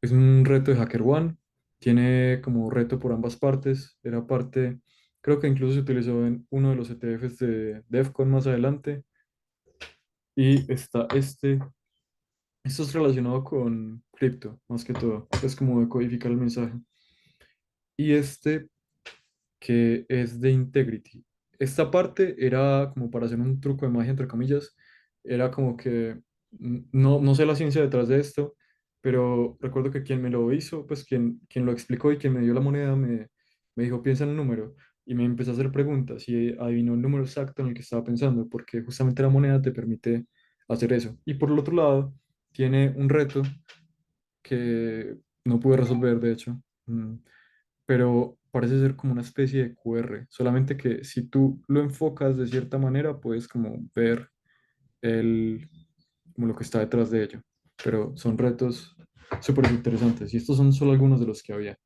Es un reto de HackerOne. Tiene como reto por ambas partes. Era parte, creo que incluso se utilizó en uno de los ETFs de DEFCON más adelante. Y está esto es relacionado con cripto, más que todo. Es como decodificar el mensaje. Y que es de Integrity. Esta parte era como para hacer un truco de magia, entre comillas. Era como que no sé la ciencia detrás de esto, pero recuerdo que quien me lo hizo, pues quien lo explicó y quien me dio la moneda, me dijo, piensa en un número. Y me empezó a hacer preguntas y adivinó el número exacto en el que estaba pensando, porque justamente la moneda te permite hacer eso. Y por el otro lado, tiene un reto que no pude resolver, de hecho. Pero parece ser como una especie de QR, solamente que si tú lo enfocas de cierta manera, puedes como ver el, como lo que está detrás de ello. Pero son retos súper interesantes y estos son solo algunos de los que había.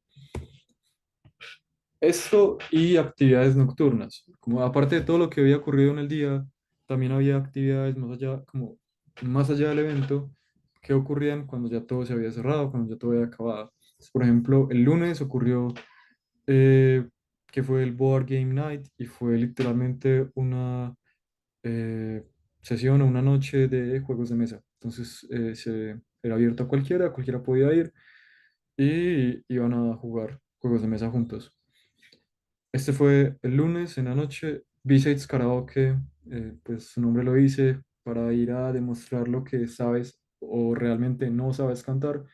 Esto y actividades nocturnas. como aparte de todo lo que había ocurrido en el día, también había actividades más allá, como más allá del evento, que ocurrían cuando ya todo se había cerrado, cuando ya todo había acabado. Entonces, por ejemplo, el lunes ocurrió eh, que fue el Board Game Night y fue literalmente una eh, sesión o una noche de juegos de mesa. Entonces era abierto a cualquiera, cualquiera podía ir y iban a jugar juegos de mesa juntos. Este fue el lunes en la noche, B-Sides Karaoke, pues su nombre lo dice, para ir a demostrar lo que sabes o realmente no sabes cantar.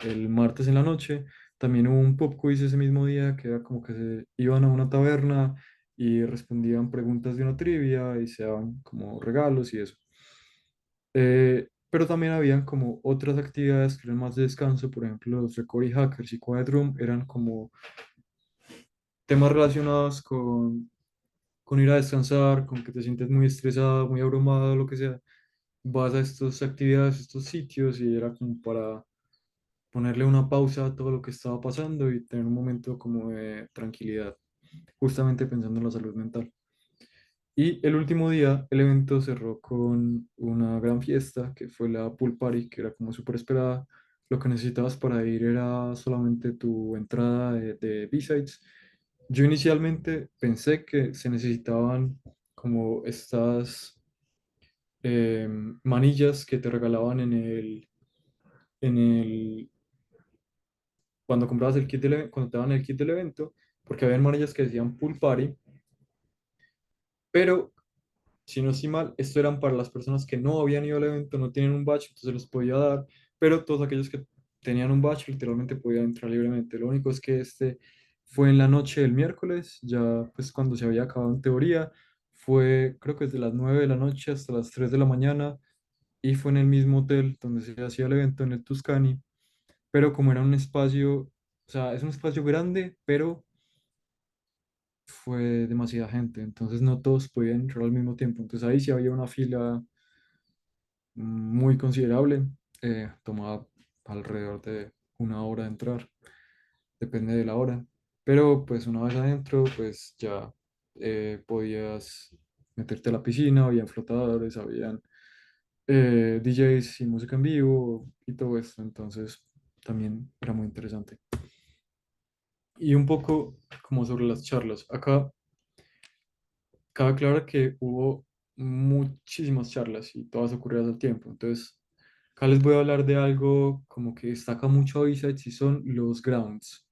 El martes en la noche también hubo un pop quiz ese mismo día, que era como que se iban a una taberna y respondían preguntas de una trivia y se daban como regalos y eso. Pero también habían como otras actividades que eran más de descanso, por ejemplo, los Recovery Hackers y Quiet Room eran como temas relacionados con ir a descansar, con que te sientes muy estresado, muy abrumado, lo que sea. Vas a estas actividades, estos sitios y era como para ponerle una pausa a todo lo que estaba pasando y tener un momento como de tranquilidad, justamente pensando en la salud mental. Y el último día, el evento cerró con una gran fiesta, que fue la pool party, que era como súper esperada. Lo que necesitabas para ir era solamente tu entrada de B-Sides. Yo inicialmente pensé que se necesitaban como estas manillas que te regalaban en el, cuando comprabas el kit cuando te daban el kit del evento, porque había manillas que decían pool party, pero si no estoy mal, esto eran para las personas que no habían ido al evento, no tienen un badge, entonces los podía dar, pero todos aquellos que tenían un badge literalmente podían entrar libremente. Lo único es que este fue en la noche del miércoles, ya pues cuando se había acabado en teoría, fue creo que desde las 9 de la noche hasta las 3 de la mañana y fue en el mismo hotel donde se hacía el evento en el Tuscany, pero como era un espacio, o sea, es un espacio grande, pero fue demasiada gente, entonces no todos podían entrar al mismo tiempo. Entonces ahí sí había una fila muy considerable, tomaba alrededor de una hora de entrar, depende de la hora. Pero pues una vez adentro, pues ya podías meterte a la piscina, habían flotadores, habían DJs y música en vivo y todo esto, entonces también era muy interesante. Y un poco como sobre las charlas. Acá cabe aclarar que hubo muchísimas charlas y todas ocurridas al tiempo. Entonces, acá les voy a hablar de algo como que destaca mucho a B-Sides y son los grounds,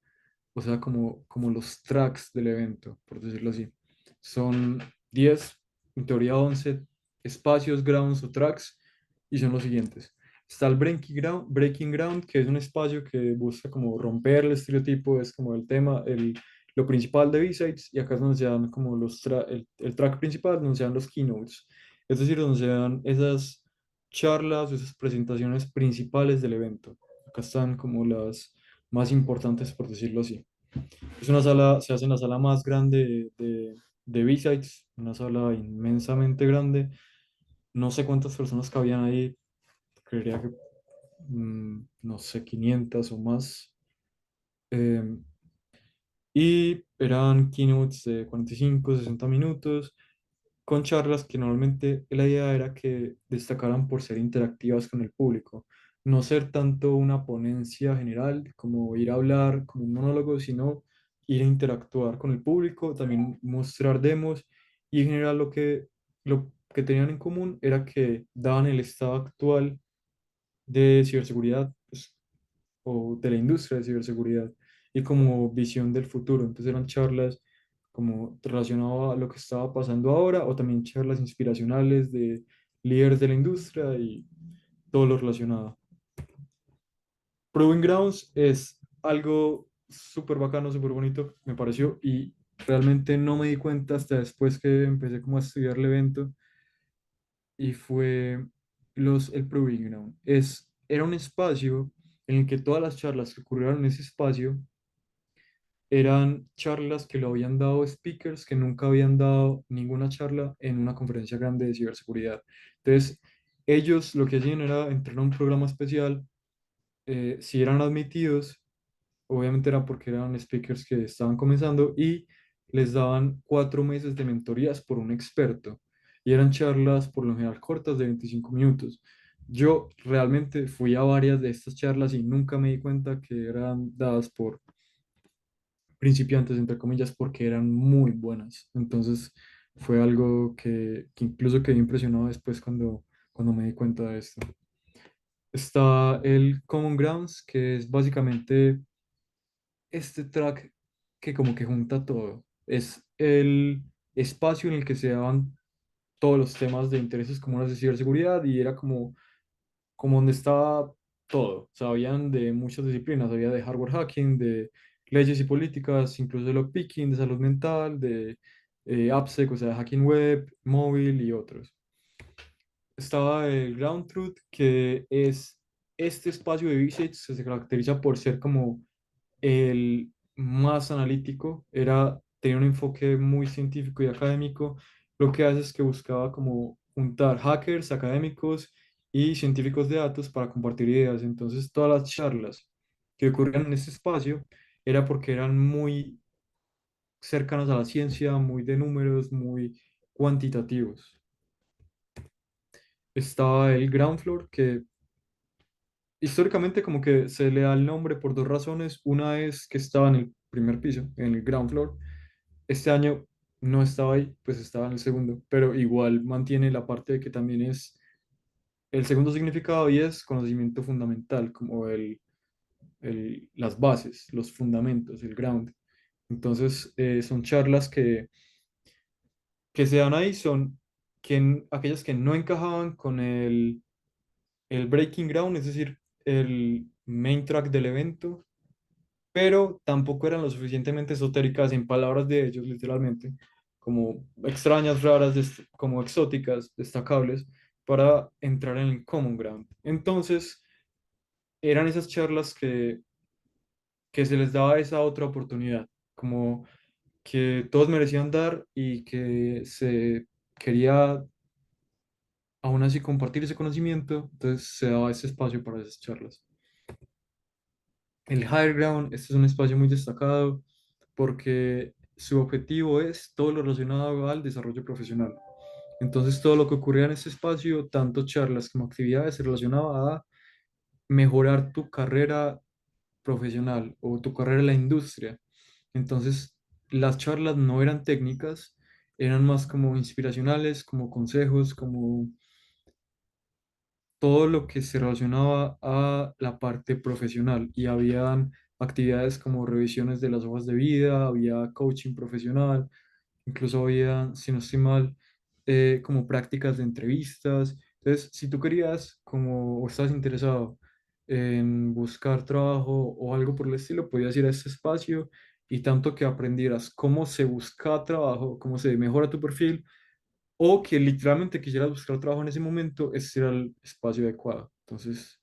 o sea, como los tracks del evento, por decirlo así. Son 10 en teoría 11 espacios, grounds o tracks, y son los siguientes. Está el Breaking Ground, que es un espacio que busca como romper el estereotipo, es como el tema, lo principal de B-Sides, y acá es donde se dan como el track principal, donde se dan los keynotes, es decir, donde se dan esas charlas, esas presentaciones principales del evento. Acá están como las más importantes, por decirlo así. Es una sala, se hace en la sala más grande de B-Sides, una sala inmensamente grande. No sé cuántas personas cabían ahí, creería que, no sé, 500 o más. Em, y eran keynotes de 45, 60 minutos, con charlas que normalmente la idea era que destacaran por ser interactivas con el público, no ser tanto una ponencia general como ir a hablar como un monólogo, sino ir a interactuar con el público, también mostrar demos y en general lo que tenían en común era que daban el estado actual de ciberseguridad, pues, o de la industria de ciberseguridad y como visión del futuro. Entonces eran charlas como relacionado a lo que estaba pasando ahora o también charlas inspiracionales de líderes de la industria y todo lo relacionado. Proving Grounds es algo súper bacano, súper bonito, me pareció, y realmente no me di cuenta hasta después que empecé como a estudiar el evento y fue el Proving Ground. Era un espacio en el que todas las charlas que ocurrieron en ese espacio eran charlas que lo habían dado speakers que nunca habían dado ninguna charla en una conferencia grande de ciberseguridad. Entonces, ellos lo que hacían era entrar a un programa especial, si eran admitidos, obviamente era porque eran speakers que estaban comenzando y les daban 4 meses de mentorías por un experto y eran charlas por lo general cortas de 25 minutos. Yo realmente fui a varias de estas charlas y nunca me di cuenta que eran dadas por principiantes, entre comillas, porque eran muy buenas. Entonces fue algo que incluso quedé impresionado después cuando me di cuenta de esto. Está el Common Grounds, que es básicamente este track que como que junta todo. Es el espacio en el que se daban todos los temas de intereses comunes de ciberseguridad y era como donde estaba todo. O sea, habían de muchas disciplinas, había de hardware hacking, de leyes y políticas, incluso de lockpicking, de salud mental, de AppSec, o sea, hacking web, móvil y otros. Estaba el Ground Truth, que es este espacio de visits que se caracteriza por ser como el más analítico, tenía un enfoque muy científico y académico. Lo que hace es que buscaba como juntar hackers, académicos y científicos de datos para compartir ideas. Entonces, todas las charlas que ocurrían en este espacio era porque eran muy cercanas a la ciencia, muy de números, muy cuantitativos. Estaba el ground floor, que históricamente como que se le da el nombre por dos razones. Una es que estaba en el primer piso, en el ground floor. Este año no estaba ahí, pues estaba en el segundo, pero igual mantiene la parte de que también es el segundo significado y es conocimiento fundamental, como las bases, los fundamentos, el ground. Entonces, son charlas que se dan ahí, son aquellas que no encajaban con el breaking ground, es decir, el main track del evento, pero tampoco eran lo suficientemente esotéricas en palabras de ellos, literalmente, como extrañas, raras, como exóticas, destacables, para entrar en el common ground. Entonces, eran esas charlas que se les daba esa otra oportunidad, como que todos merecían dar y que se quería aún así compartir ese conocimiento, entonces se daba ese espacio para esas charlas. El Higher Ground, este es un espacio muy destacado porque su objetivo es todo lo relacionado al desarrollo profesional. Entonces, todo lo que ocurría en este espacio, tanto charlas como actividades, se relacionaba a mejorar tu carrera profesional o tu carrera en la industria. Entonces, las charlas no eran técnicas, eran más como inspiracionales, como consejos, como todo lo que se relacionaba a la parte profesional y habían actividades como revisiones de las hojas de vida, había coaching profesional, incluso había, si no estoy mal, como prácticas de entrevistas. Entonces, si tú querías como o estás interesado en buscar trabajo o algo por el estilo, podías ir a este espacio y tanto que aprendieras cómo se busca trabajo, cómo se mejora tu perfil o que literalmente quisieras buscar trabajo en ese momento, ese era el espacio adecuado. Entonces,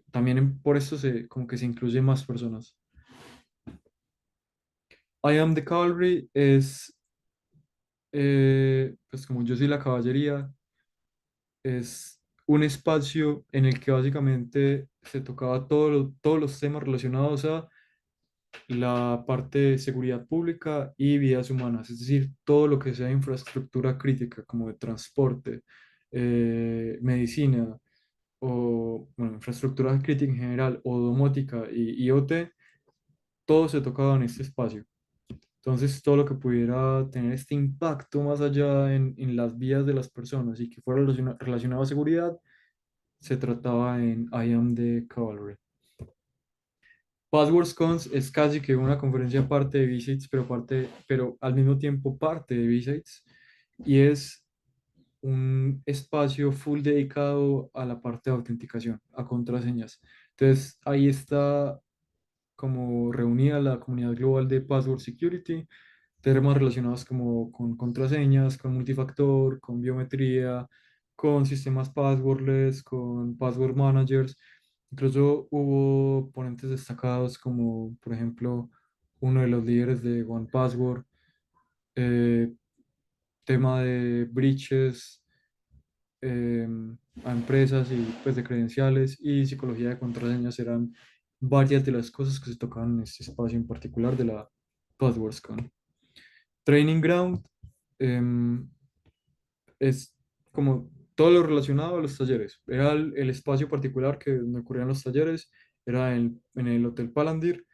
también por eso como que se incluyen más personas. I Am the Cavalry es, pues como yo soy la caballería, es un espacio en el que básicamente se tocaba todos los temas relacionados a la parte de seguridad pública y vidas humanas, es decir, todo lo que sea infraestructura crítica, como de transporte, medicina, o bueno, infraestructura crítica en general, o domótica y IoT, todo se tocaba en este espacio. Entonces, todo lo que pudiera tener este impacto más allá en las vidas de las personas y que fuera relacionado a seguridad, se trataba en I Am the Cavalry. Passwords Cons es casi que una conferencia parte de Visits, pero al mismo tiempo parte de Visits, y es un espacio full dedicado a la parte de autenticación, a contraseñas. Entonces, ahí está como reunida la comunidad global de Password Security, temas relacionados como con contraseñas, con multifactor, con biometría, con sistemas passwordless, con password managers. Incluso hubo ponentes destacados como, por ejemplo, uno de los líderes de OnePassword, eh, tema de breaches a empresas y pues de credenciales y psicología de contraseñas eran varias de las cosas que se tocaban en este espacio en particular de la PasswordsCon. Training Ground em, es como todo lo relacionado a los talleres. Era el espacio particular que donde ocurrían los talleres, era en el Hotel Palandir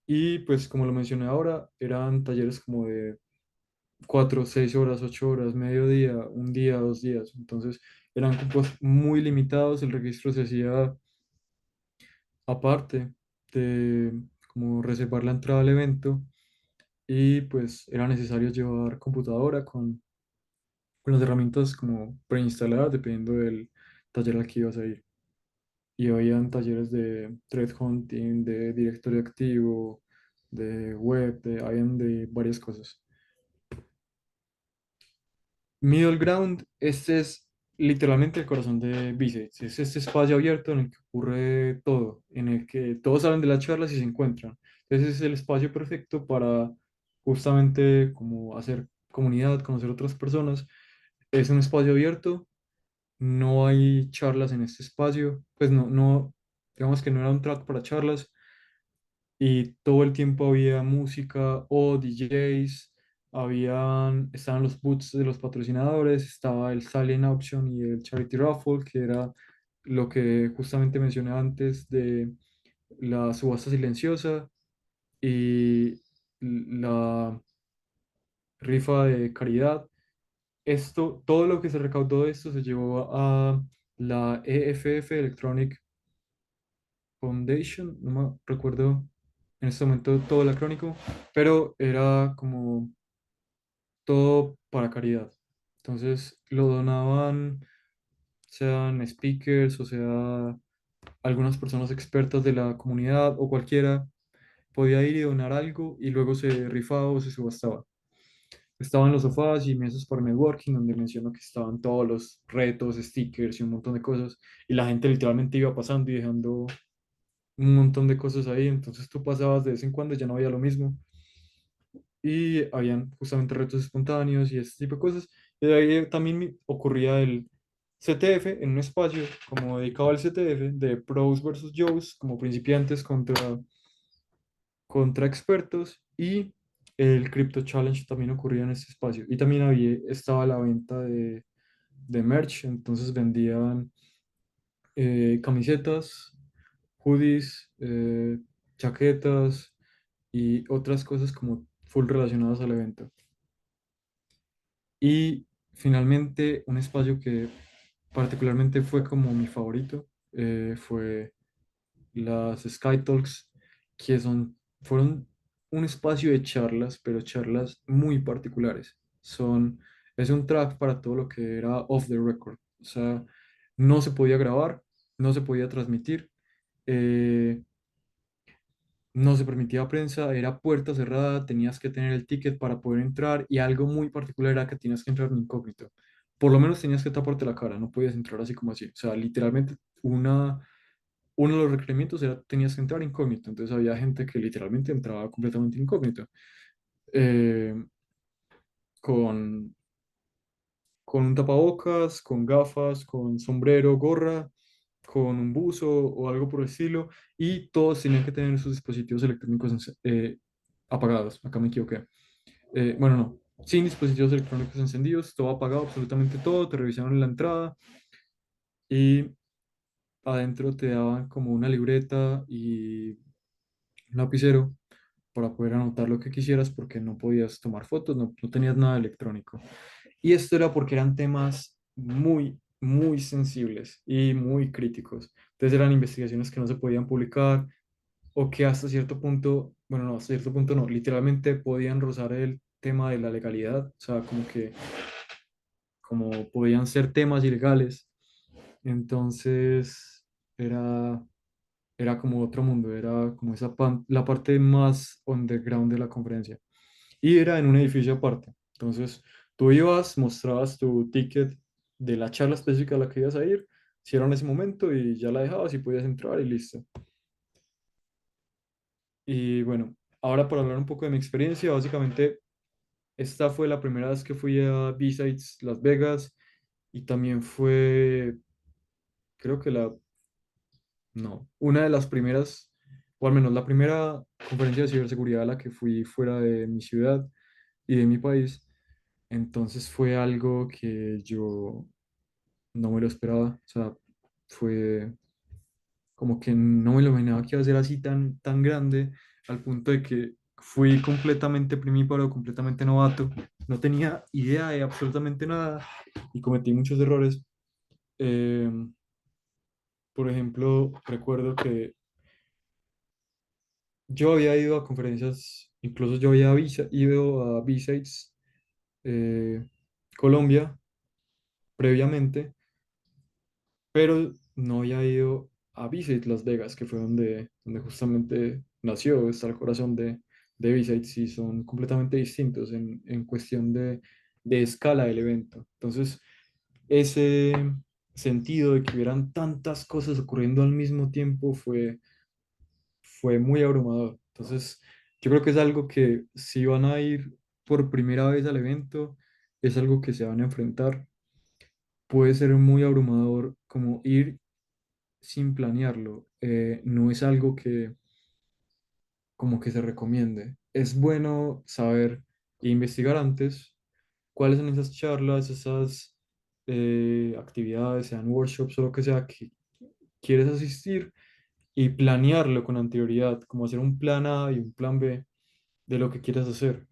y pues como lo mencioné ahora, eran talleres como de 4, 6 horas, 8 horas, mediodía, un día, 2 días. Entonces eran cupos muy limitados, el registro se hacía aparte de como reservar la entrada al evento y pues era necesario llevar computadora con las herramientas como preinstaladas dependiendo del taller al que ibas a ir. Y habían talleres de thread hunting, de directorio activo, de web, habían de varias cosas. Middle Ground, este es literalmente el corazón de B-Sides. Es este espacio abierto en el que ocurre todo, en el que todos salen de las charlas y se encuentran. Entonces es el espacio perfecto para justamente como hacer comunidad, conocer otras personas. Es un espacio abierto, no hay charlas en este espacio, pues digamos que no era un track para charlas, y todo el tiempo había música o DJs, estaban los booths de los patrocinadores, estaba el Silent Auction y el Charity Raffle, que era lo que justamente mencioné antes de la subasta silenciosa y la rifa de caridad. Todo lo que se recaudó de esto se llevó a la EFF Electronic Foundation, no me recuerdo en este momento todo el acrónico, pero era como todo para caridad. Entonces lo donaban, sean speakers, o sea, algunas personas expertas de la comunidad o cualquiera podía ir y donar algo y luego se rifaba o se subastaba. Estaban los sofás y mesas para networking, donde menciono que estaban todos los retos, stickers y un montón de cosas. Y la gente literalmente iba pasando y dejando un montón de cosas ahí. Entonces tú pasabas de vez en cuando, ya no había lo mismo. Y habían justamente retos espontáneos y este tipo de cosas. Y de ahí también ocurría el CTF en un espacio como dedicado al CTF de pros versus Joes, como principiantes contra expertos, y el Crypto Challenge también ocurría en este espacio. Y también estaba la venta de merch, entonces vendían camisetas, hoodies, chaquetas y otras cosas como full relacionadas al evento. Y finalmente, un espacio que particularmente fue como mi favorito fue las Sky Talks, que fueron un espacio de charlas, pero charlas muy particulares. Es un track para todo lo que era off the record. O sea, no se podía grabar, no se podía transmitir, eh, no se permitía prensa, era puerta cerrada, tenías que tener el ticket para poder entrar y algo muy particular era que tenías que entrar en incógnito. Por lo menos tenías que taparte la cara, no podías entrar así como así. O sea, literalmente uno de los requerimientos era tenías que entrar incógnito. Entonces había gente que literalmente entraba completamente incógnito. eh, con, con un tapabocas, con gafas, con sombrero, gorra, con un buzo o algo por el estilo, y todos tenían que tener sus dispositivos electrónicos apagados. Acá me equivoqué. Bueno, no, sin dispositivos electrónicos encendidos, todo apagado, absolutamente todo. Te revisaron la entrada y adentro te daban como una libreta y un lapicero para poder anotar lo que quisieras porque no podías tomar fotos, no tenías nada electrónico. Y esto era porque eran temas muy, muy sensibles y muy críticos. Entonces eran investigaciones que no se podían publicar o que hasta cierto punto, bueno, no, hasta cierto punto no, literalmente podían rozar el tema de la legalidad, o sea, como que como podían ser temas ilegales. Entonces era, era como otro mundo, era como la parte más underground de la conferencia. Y era en un edificio aparte. Entonces, tú ibas, mostrabas tu ticket de la charla específica a la que ibas a ir, si era en ese momento y ya la dejabas y podías entrar y listo. Y bueno, ahora para hablar un poco de mi experiencia, básicamente esta fue la primera vez que fui a B-Sides Las Vegas y también fue, creo que no, una de las primeras, o al menos la primera conferencia de ciberseguridad a la que fui fuera de mi ciudad. y de mi país. Entonces fue algo que yo no me lo esperaba. O sea, fue como que no me lo imaginaba que iba a ser así tan grande, al punto de que fui completamente primíparo, completamente novato. No tenía idea de absolutamente nada y cometí muchos errores. Eh, por ejemplo, recuerdo que yo había ido a conferencias, incluso yo había ido a B-Sides Colombia previamente, pero no había ido a Visit Las Vegas, que fue donde justamente nació, está el corazón de Visit, y son completamente distintos en cuestión de escala del evento. Entonces, ese sentido de que hubieran tantas cosas ocurriendo al mismo tiempo fue muy abrumador. Entonces, yo creo que es algo que si van a ir por primera vez al evento, es algo que se van a enfrentar. Puede ser muy abrumador como ir sin planearlo. No es algo que como que se recomiende. Es bueno saber e investigar antes cuáles son esas charlas, esas actividades, sean workshops o lo que sea que quieres asistir y planearlo con anterioridad, como hacer un plan A y un plan B de lo que quieres hacer.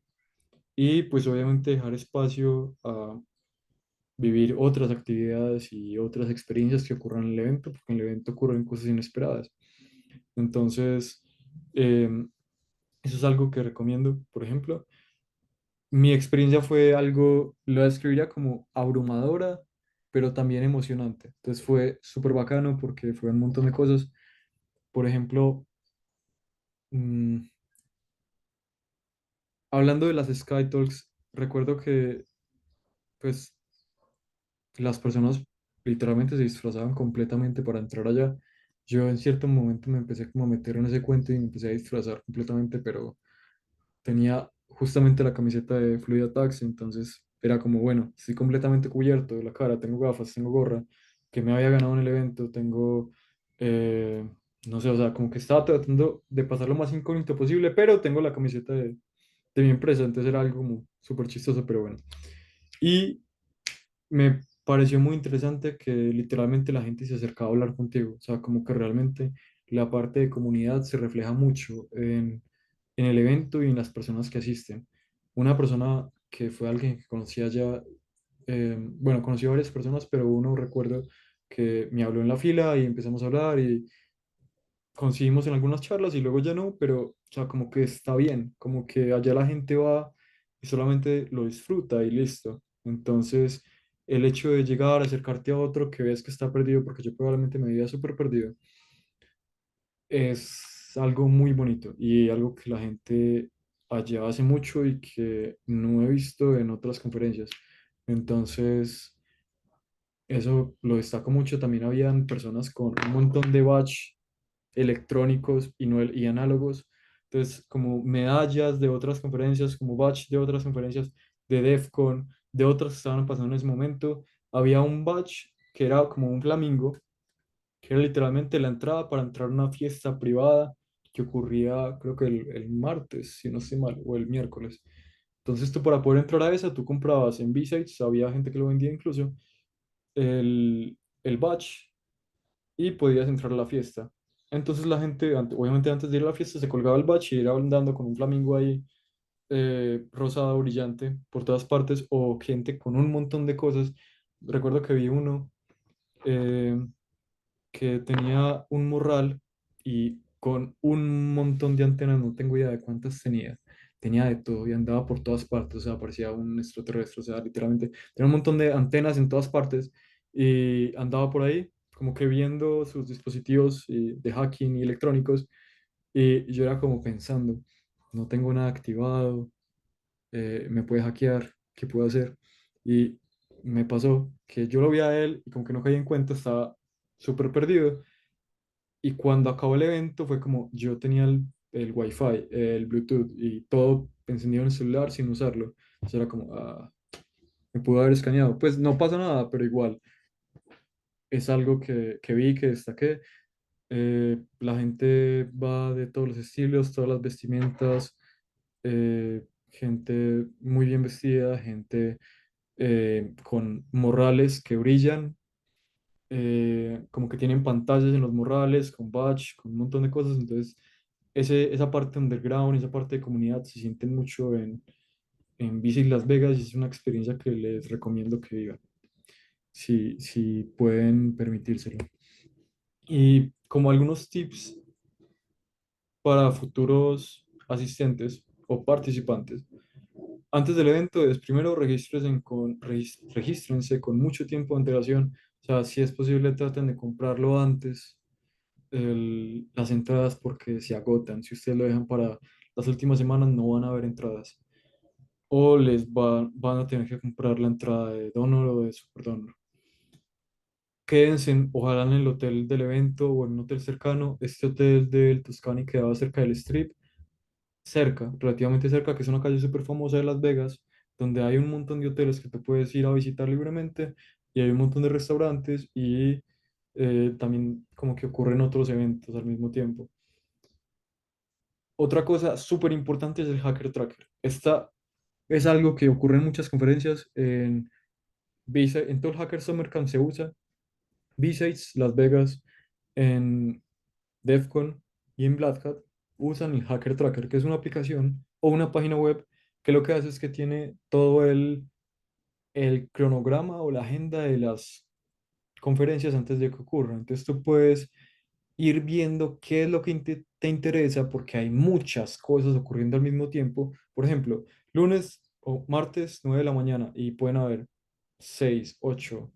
Y pues obviamente dejar espacio a vivir otras actividades y otras experiencias que ocurran en el evento, porque en el evento ocurren cosas inesperadas. Entonces, eh, eso es algo que recomiendo. Por ejemplo, mi experiencia fue algo, lo describiría como abrumadora, pero también emocionante. Entonces fue súper bacano porque fue un montón de cosas. Por ejemplo, mm, hablando de las Sky Talks, recuerdo que pues las personas literalmente se disfrazaban completamente para entrar allá. Yo en cierto momento me empecé como a meter en ese cuento y me empecé a disfrazar completamente, pero tenía justamente la camiseta de Fluid Attacks, entonces era como, bueno, estoy completamente cubierto de la cara, tengo gafas, tengo gorra, que me había ganado en el evento, tengo, eh, no sé, o sea, como que estaba tratando de pasar lo más incógnito posible, pero tengo la camiseta de mi empresa, entonces era algo como súper chistoso, pero bueno. Y me pareció muy interesante que literalmente la gente se acercaba a hablar contigo, o sea, como que realmente la parte de comunidad se refleja mucho en el evento y en las personas que asisten. Una persona que fue alguien que conocía ya, bueno, conocí a varias personas, pero uno recuerdo que me habló en la fila y empezamos a hablar y coincidimos en algunas charlas y luego ya no, pero, o sea, como que está bien, como que allá la gente va y solamente lo disfruta y listo. Entonces, el hecho de llegar, acercarte a otro que ves que está perdido, porque yo probablemente me veía súper perdido, es algo muy bonito y algo que la gente allá hace mucho y que no he visto en otras conferencias. Entonces, eso lo destaco mucho. También habían personas con un montón de badge electrónicos y análogos. Entonces, como medallas de otras conferencias, como badge de otras conferencias de DEFCON, de otras que estaban pasando en ese momento. Había un badge que era como un flamingo, que era literalmente la entrada para entrar a una fiesta privada que ocurría, creo que el martes, si no estoy mal, o el miércoles. Entonces, tú para poder entrar a esa, tú comprabas en B-Sides, había gente que lo vendía incluso, el badge y podías entrar a la fiesta. Entonces la gente, obviamente antes de ir a la fiesta, se colgaba el bache y era andando con un flamingo ahí rosado, brillante, por todas partes, o gente con un montón de cosas. Recuerdo que vi uno eh, que tenía un morral y con un montón de antenas, no tengo idea de cuántas tenía. Tenía de todo y andaba por todas partes, o sea, parecía un extraterrestre, o sea, literalmente tenía un montón de antenas en todas partes y andaba por ahí como que viendo sus dispositivos de hacking y electrónicos y yo era como pensando, no tengo nada activado, me puede hackear, ¿qué puedo hacer? Y me pasó que yo lo vi a él y como que no caí en cuenta, estaba súper perdido y cuando acabó el evento fue como yo tenía el Wi-Fi, el Bluetooth y todo encendido en el celular sin usarlo. Entonces era como, me pudo haber escaneado. Pues no pasa nada, pero igual es algo que vi, que destaqué. La gente va de todos los estilos, todas las vestimentas. gente muy bien vestida, gente con morrales que brillan, como que tienen pantallas en los morrales, con badge, con un montón de cosas. Entonces, esa parte underground, esa parte de comunidad se siente mucho en Visit Las Vegas y es una experiencia que les recomiendo que vivan, si pueden permitírselo. Y como algunos tips para futuros asistentes o participantes, antes del evento es primero regístrense con mucho tiempo de antelación. O sea, si es posible, traten de comprarlo antes, las entradas, porque se agotan. Si ustedes lo dejan para las últimas semanas, no van a haber entradas. O van a tener que comprar la entrada de Donor o de Super Donor. Quédense, ojalá en el hotel del evento o en un hotel cercano. Este hotel del Tuscany quedaba cerca del Strip, cerca, relativamente cerca, que es una calle súper famosa de Las Vegas, donde hay un montón de hoteles que tú puedes ir a visitar libremente y hay un montón de restaurantes y también como que ocurren otros eventos al mismo tiempo. Otra cosa súper importante es el Hacker Tracker. Esta es algo que ocurre en muchas conferencias. En todo el Hacker Summer Camp se usa. B-Sides, Las Vegas, en DEF CON y en Black Hat usan el Hacker Tracker, que es una aplicación o una página web que lo que hace es que tiene todo el cronograma o la agenda de las conferencias antes de que ocurran. Entonces tú puedes ir viendo qué es lo que te interesa porque hay muchas cosas ocurriendo al mismo tiempo. Por ejemplo, lunes o martes, 9 de la mañana y pueden haber 6 8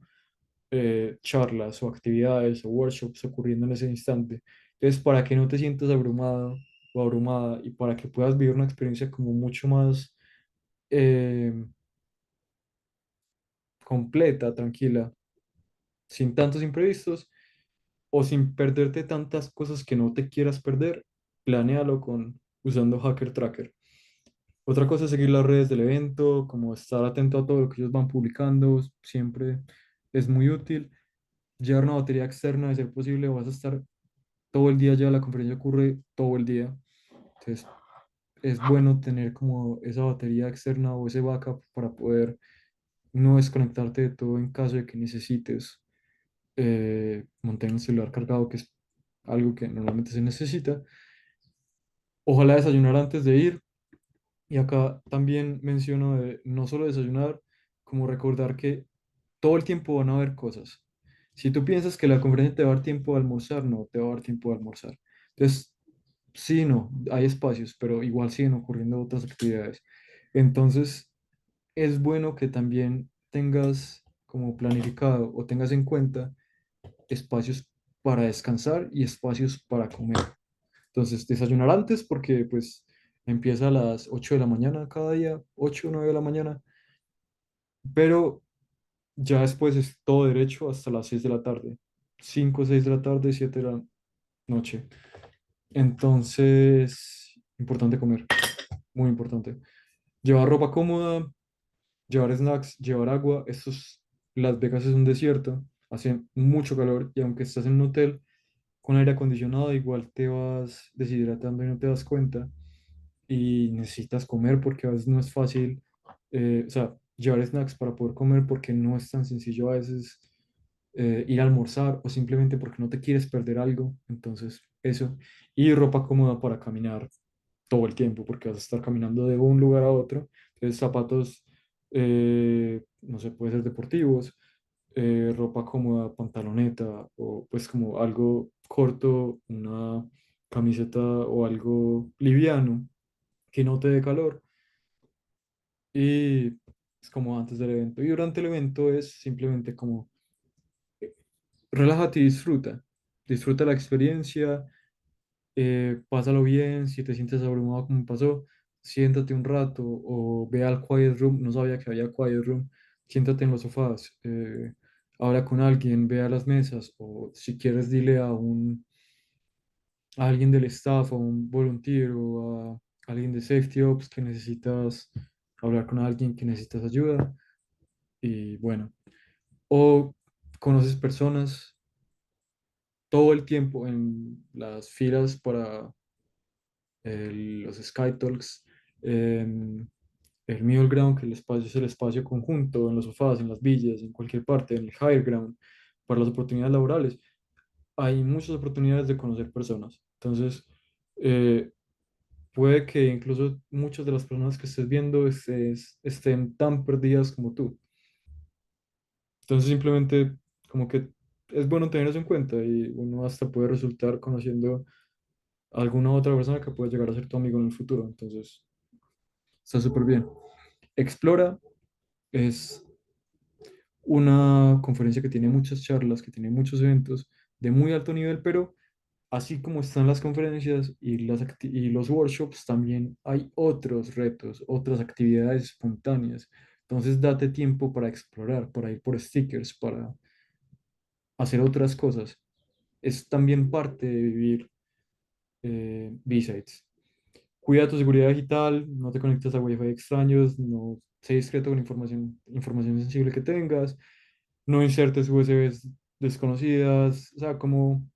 charlas o actividades o workshops ocurriendo en ese instante. Entonces, para que no te sientas abrumado o abrumada y para que puedas vivir una experiencia como mucho más eh, completa, tranquila, sin tantos imprevistos o sin perderte tantas cosas que no te quieras perder, planéalo usando Hacker Tracker. Otra cosa es seguir las redes del evento, como estar atento a todo lo que ellos van publicando, siempre es muy útil. Llevar una batería externa, de ser posible, vas a estar todo el día ya, la conferencia ocurre todo el día. Entonces, es bueno tener como esa batería externa o ese backup para poder no desconectarte de todo en caso de que necesites mantener el celular cargado, que es algo que normalmente se necesita. Ojalá desayunar antes de ir. Y acá también menciono de no solo desayunar, como recordar que todo el tiempo van a haber cosas. Si tú piensas que la conferencia te va a dar tiempo de almorzar, no te va a dar tiempo de almorzar. Entonces, sí, no, hay espacios, pero igual siguen ocurriendo otras actividades. Entonces, es bueno que también tengas como planificado o tengas en cuenta espacios para descansar y espacios para comer. Entonces, desayunar antes porque pues empieza a las 8 de la mañana cada día, 8 o 9 de la mañana, pero ya después es todo derecho hasta las 6 de la tarde, 5 o 6 de la tarde, 7 de la noche. Entonces, importante comer, muy importante. Llevar ropa cómoda, llevar snacks, llevar agua. Las Vegas es un desierto, hace mucho calor y aunque estás en un hotel con aire acondicionado, igual te vas deshidratando y no te das cuenta y necesitas comer porque a veces no es fácil, o sea, llevar snacks para poder comer porque no es tan sencillo a veces ir a almorzar o simplemente porque no te quieres perder algo. Entonces, eso. Y ropa cómoda para caminar todo el tiempo porque vas a estar caminando de un lugar a otro. Entonces, zapatos, no sé, puede ser deportivos, ropa cómoda, pantaloneta o pues como algo corto, una camiseta o algo liviano que no te dé calor. Y es como antes del evento. Y durante el evento es simplemente como relájate y disfruta. Disfruta la experiencia, pásalo bien. Si te sientes abrumado como me pasó, siéntate un rato o ve al quiet room. No sabía que había quiet room. Siéntate en los sofás, habla con alguien, ve a las mesas o si quieres dile a alguien del staff, a un volunteer o a alguien de Safety Ops que necesitas hablar con alguien que necesitas ayuda. Y bueno, o conoces personas todo el tiempo en las filas para los Sky Talks. el middle ground, que el espacio es el espacio conjunto, en los sofás, en las villas, en cualquier parte, en el higher ground, para las oportunidades laborales, hay muchas oportunidades de conocer personas. Entonces, eh, puede que incluso muchas de las personas que estés viendo estén tan perdidas como tú. Entonces, simplemente como que es bueno tener eso en cuenta y uno hasta puede resultar conociendo a alguna otra persona que puede llegar a ser tu amigo en el futuro. Entonces, está súper bien. Explora es una conferencia que tiene muchas charlas, que tiene muchos eventos de muy alto nivel, pero así como están las conferencias y, y los workshops, también hay otros retos, otras actividades espontáneas. Entonces, date tiempo para explorar, para ir por stickers, para hacer otras cosas. Es también parte de vivir B-Sides. Cuida tu seguridad digital, no te conectes a Wi-Fi extraños, no sé discreto con información sensible que tengas, no insertes USBs desconocidas, o sea, como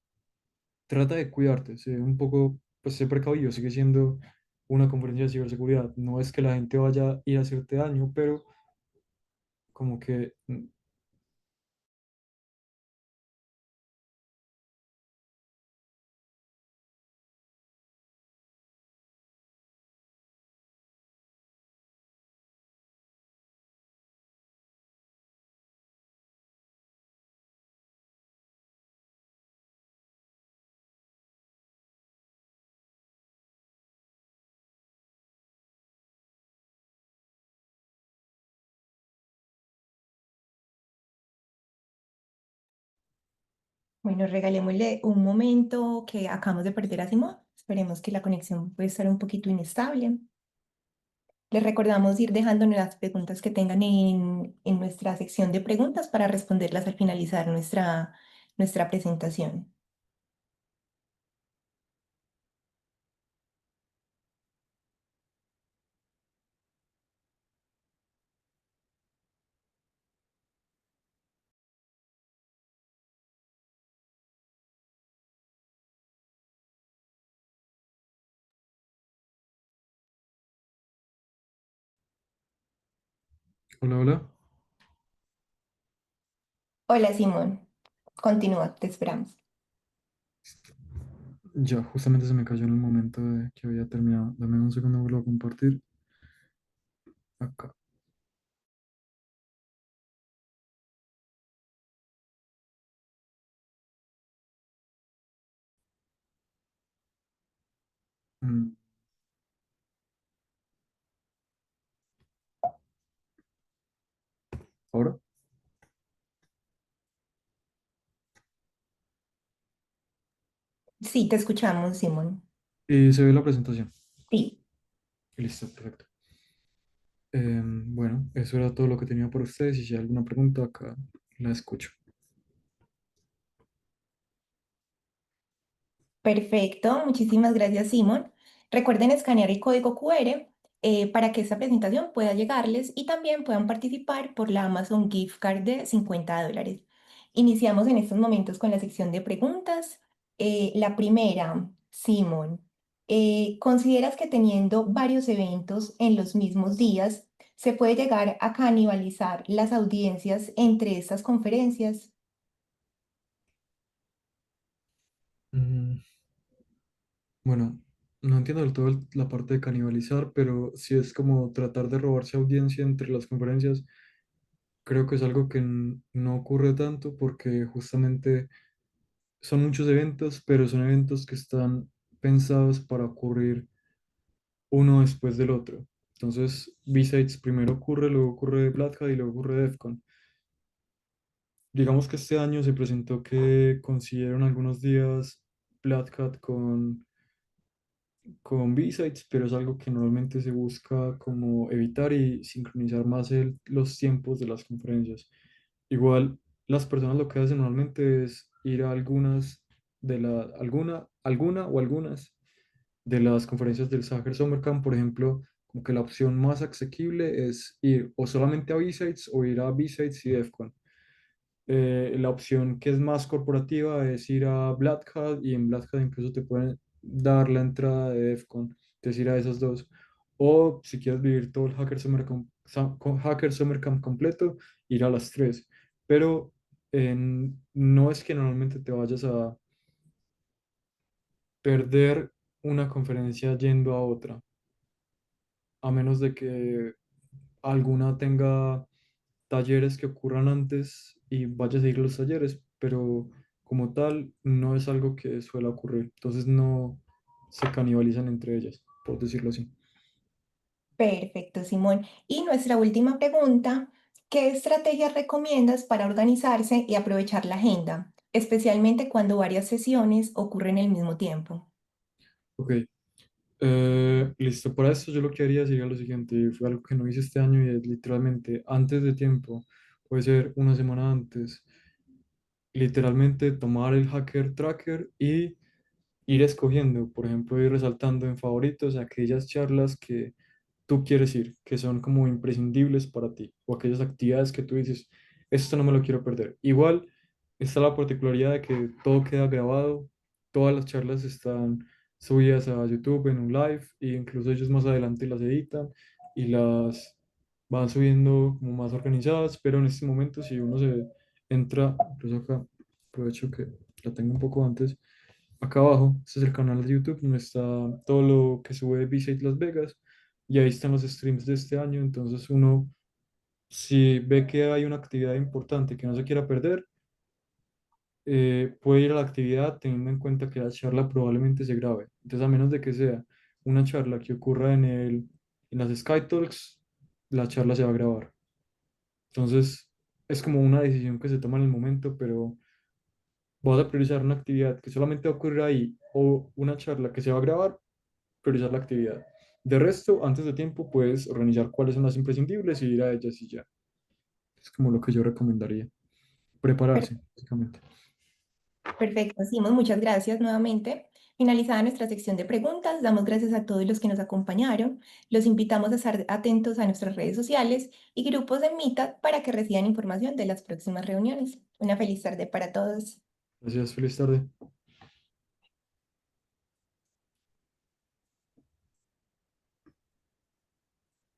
trata de cuidarte, sé un poco, pues sé precavido, sigue siendo una conferencia de ciberseguridad, no es que la gente vaya a ir a hacerte daño, pero como que, Bueno, regalémosle un momento que acabamos de perder a Simón. Esperemos que la conexión puede estar un poquito inestable. Les recordamos ir dejándonos las preguntas que tengan en nuestra sección de preguntas para responderlas al finalizar nuestra presentación. hola, hola, Hola, Simón. Continúa, te esperamos. ya justamente se me cayó en el momento de que había terminado. Dame un segundo, vuelvo a compartir acá. Mm, Ahora, Sí, te escuchamos, Simón. y se ve la presentación. Sí. Listo, perfecto. Bueno, eso era todo lo que tenía por ustedes y si hay alguna pregunta acá la escucho. Perfecto, muchísimas gracias, Simón. Recuerden escanear el código QR para que esta presentación pueda llegarles y también puedan participar por la Amazon Gift Card de $50. Iniciamos en estos momentos con la sección de preguntas. La primera, Simón, ¿consideras que teniendo varios eventos en los mismos días se puede llegar a canibalizar las audiencias entre estas conferencias? Mm, bueno, no entiendo del todo la parte de canibalizar, pero si es como tratar de robarse audiencia entre las conferencias, creo que es algo que no ocurre tanto porque justamente son muchos eventos, pero son eventos que están pensados para ocurrir uno después del otro. Entonces, B-Sides primero ocurre, luego ocurre Black Hat y luego ocurre DEFCON. Digamos que este año se presentó que consiguieron algunos días Black Hat con B-Sides, pero es algo que normalmente se busca como evitar y sincronizar más los tiempos de las conferencias. Igual, las personas lo que hacen normalmente es ir a alguna o algunas de las conferencias del Summer Summer Camp, por ejemplo, como que la opción más asequible es ir o solamente a B-Sides o ir a B-Sides y DEFCON. La opción que es más corporativa es ir a Black Hat y en Black Hat incluso te pueden dar la entrada de DEFCON, es decir, a esas dos. O si quieres vivir todo el Hacker Summer Camp completo, ir a las 3. Pero no es que normalmente te vayas a perder una conferencia yendo a otra, a menos de que alguna tenga talleres que ocurran antes y vayas a ir a los talleres, pero como tal no es algo que suele ocurrir. Entonces no se canibalizan entre ellas, por decirlo así. Perfecto, Simón. Y nuestra última pregunta, ¿qué estrategias recomiendas para organizarse y aprovechar la agenda, especialmente cuando varias sesiones ocurren al mismo tiempo? Ok, listo. Para esto yo lo que haría sería lo siguiente, y fue algo que no hice este año y es literalmente antes de tiempo, puede ser una semana antes, literalmente tomar el Hacker Tracker y ir escogiendo, por ejemplo, ir resaltando en favoritos aquellas charlas que tú quieres ir, que son como imprescindibles para ti, o aquellas actividades que tú dices, esto no me lo quiero perder. Igual está la particularidad de que todo queda grabado, todas las charlas están subidas a YouTube en un live, e incluso ellos más adelante las editan y las van subiendo como más organizadas, pero en este momento si uno se entra, incluso acá, aprovecho que la tengo un poco antes. Acá abajo, este es el canal de YouTube donde está todo lo que sube Visit Las Vegas y ahí están los streams de este año. Entonces uno, si ve que hay una actividad importante que no se quiera perder, puede ir a la actividad teniendo en cuenta que la charla probablemente se grabe. Entonces a menos de que sea una charla que ocurra en las Sky Talks, la charla se va a grabar. Entonces es como una decisión que se toma en el momento, pero vas a priorizar una actividad que solamente va a ocurrir ahí o una charla que se va a grabar, priorizar la actividad. De resto, antes de tiempo, puedes organizar cuáles son las imprescindibles y ir a ellas y ya. Es como lo que yo recomendaría. Per- Prepararse, básicamente. Perfecto, Simón, muchas gracias nuevamente. Finalizada nuestra sección de preguntas, damos gracias a todos los que nos acompañaron. Los invitamos a estar atentos a nuestras redes sociales y grupos de Meetup para que reciban información de las próximas reuniones. Una feliz tarde para todos. Gracias, feliz tarde.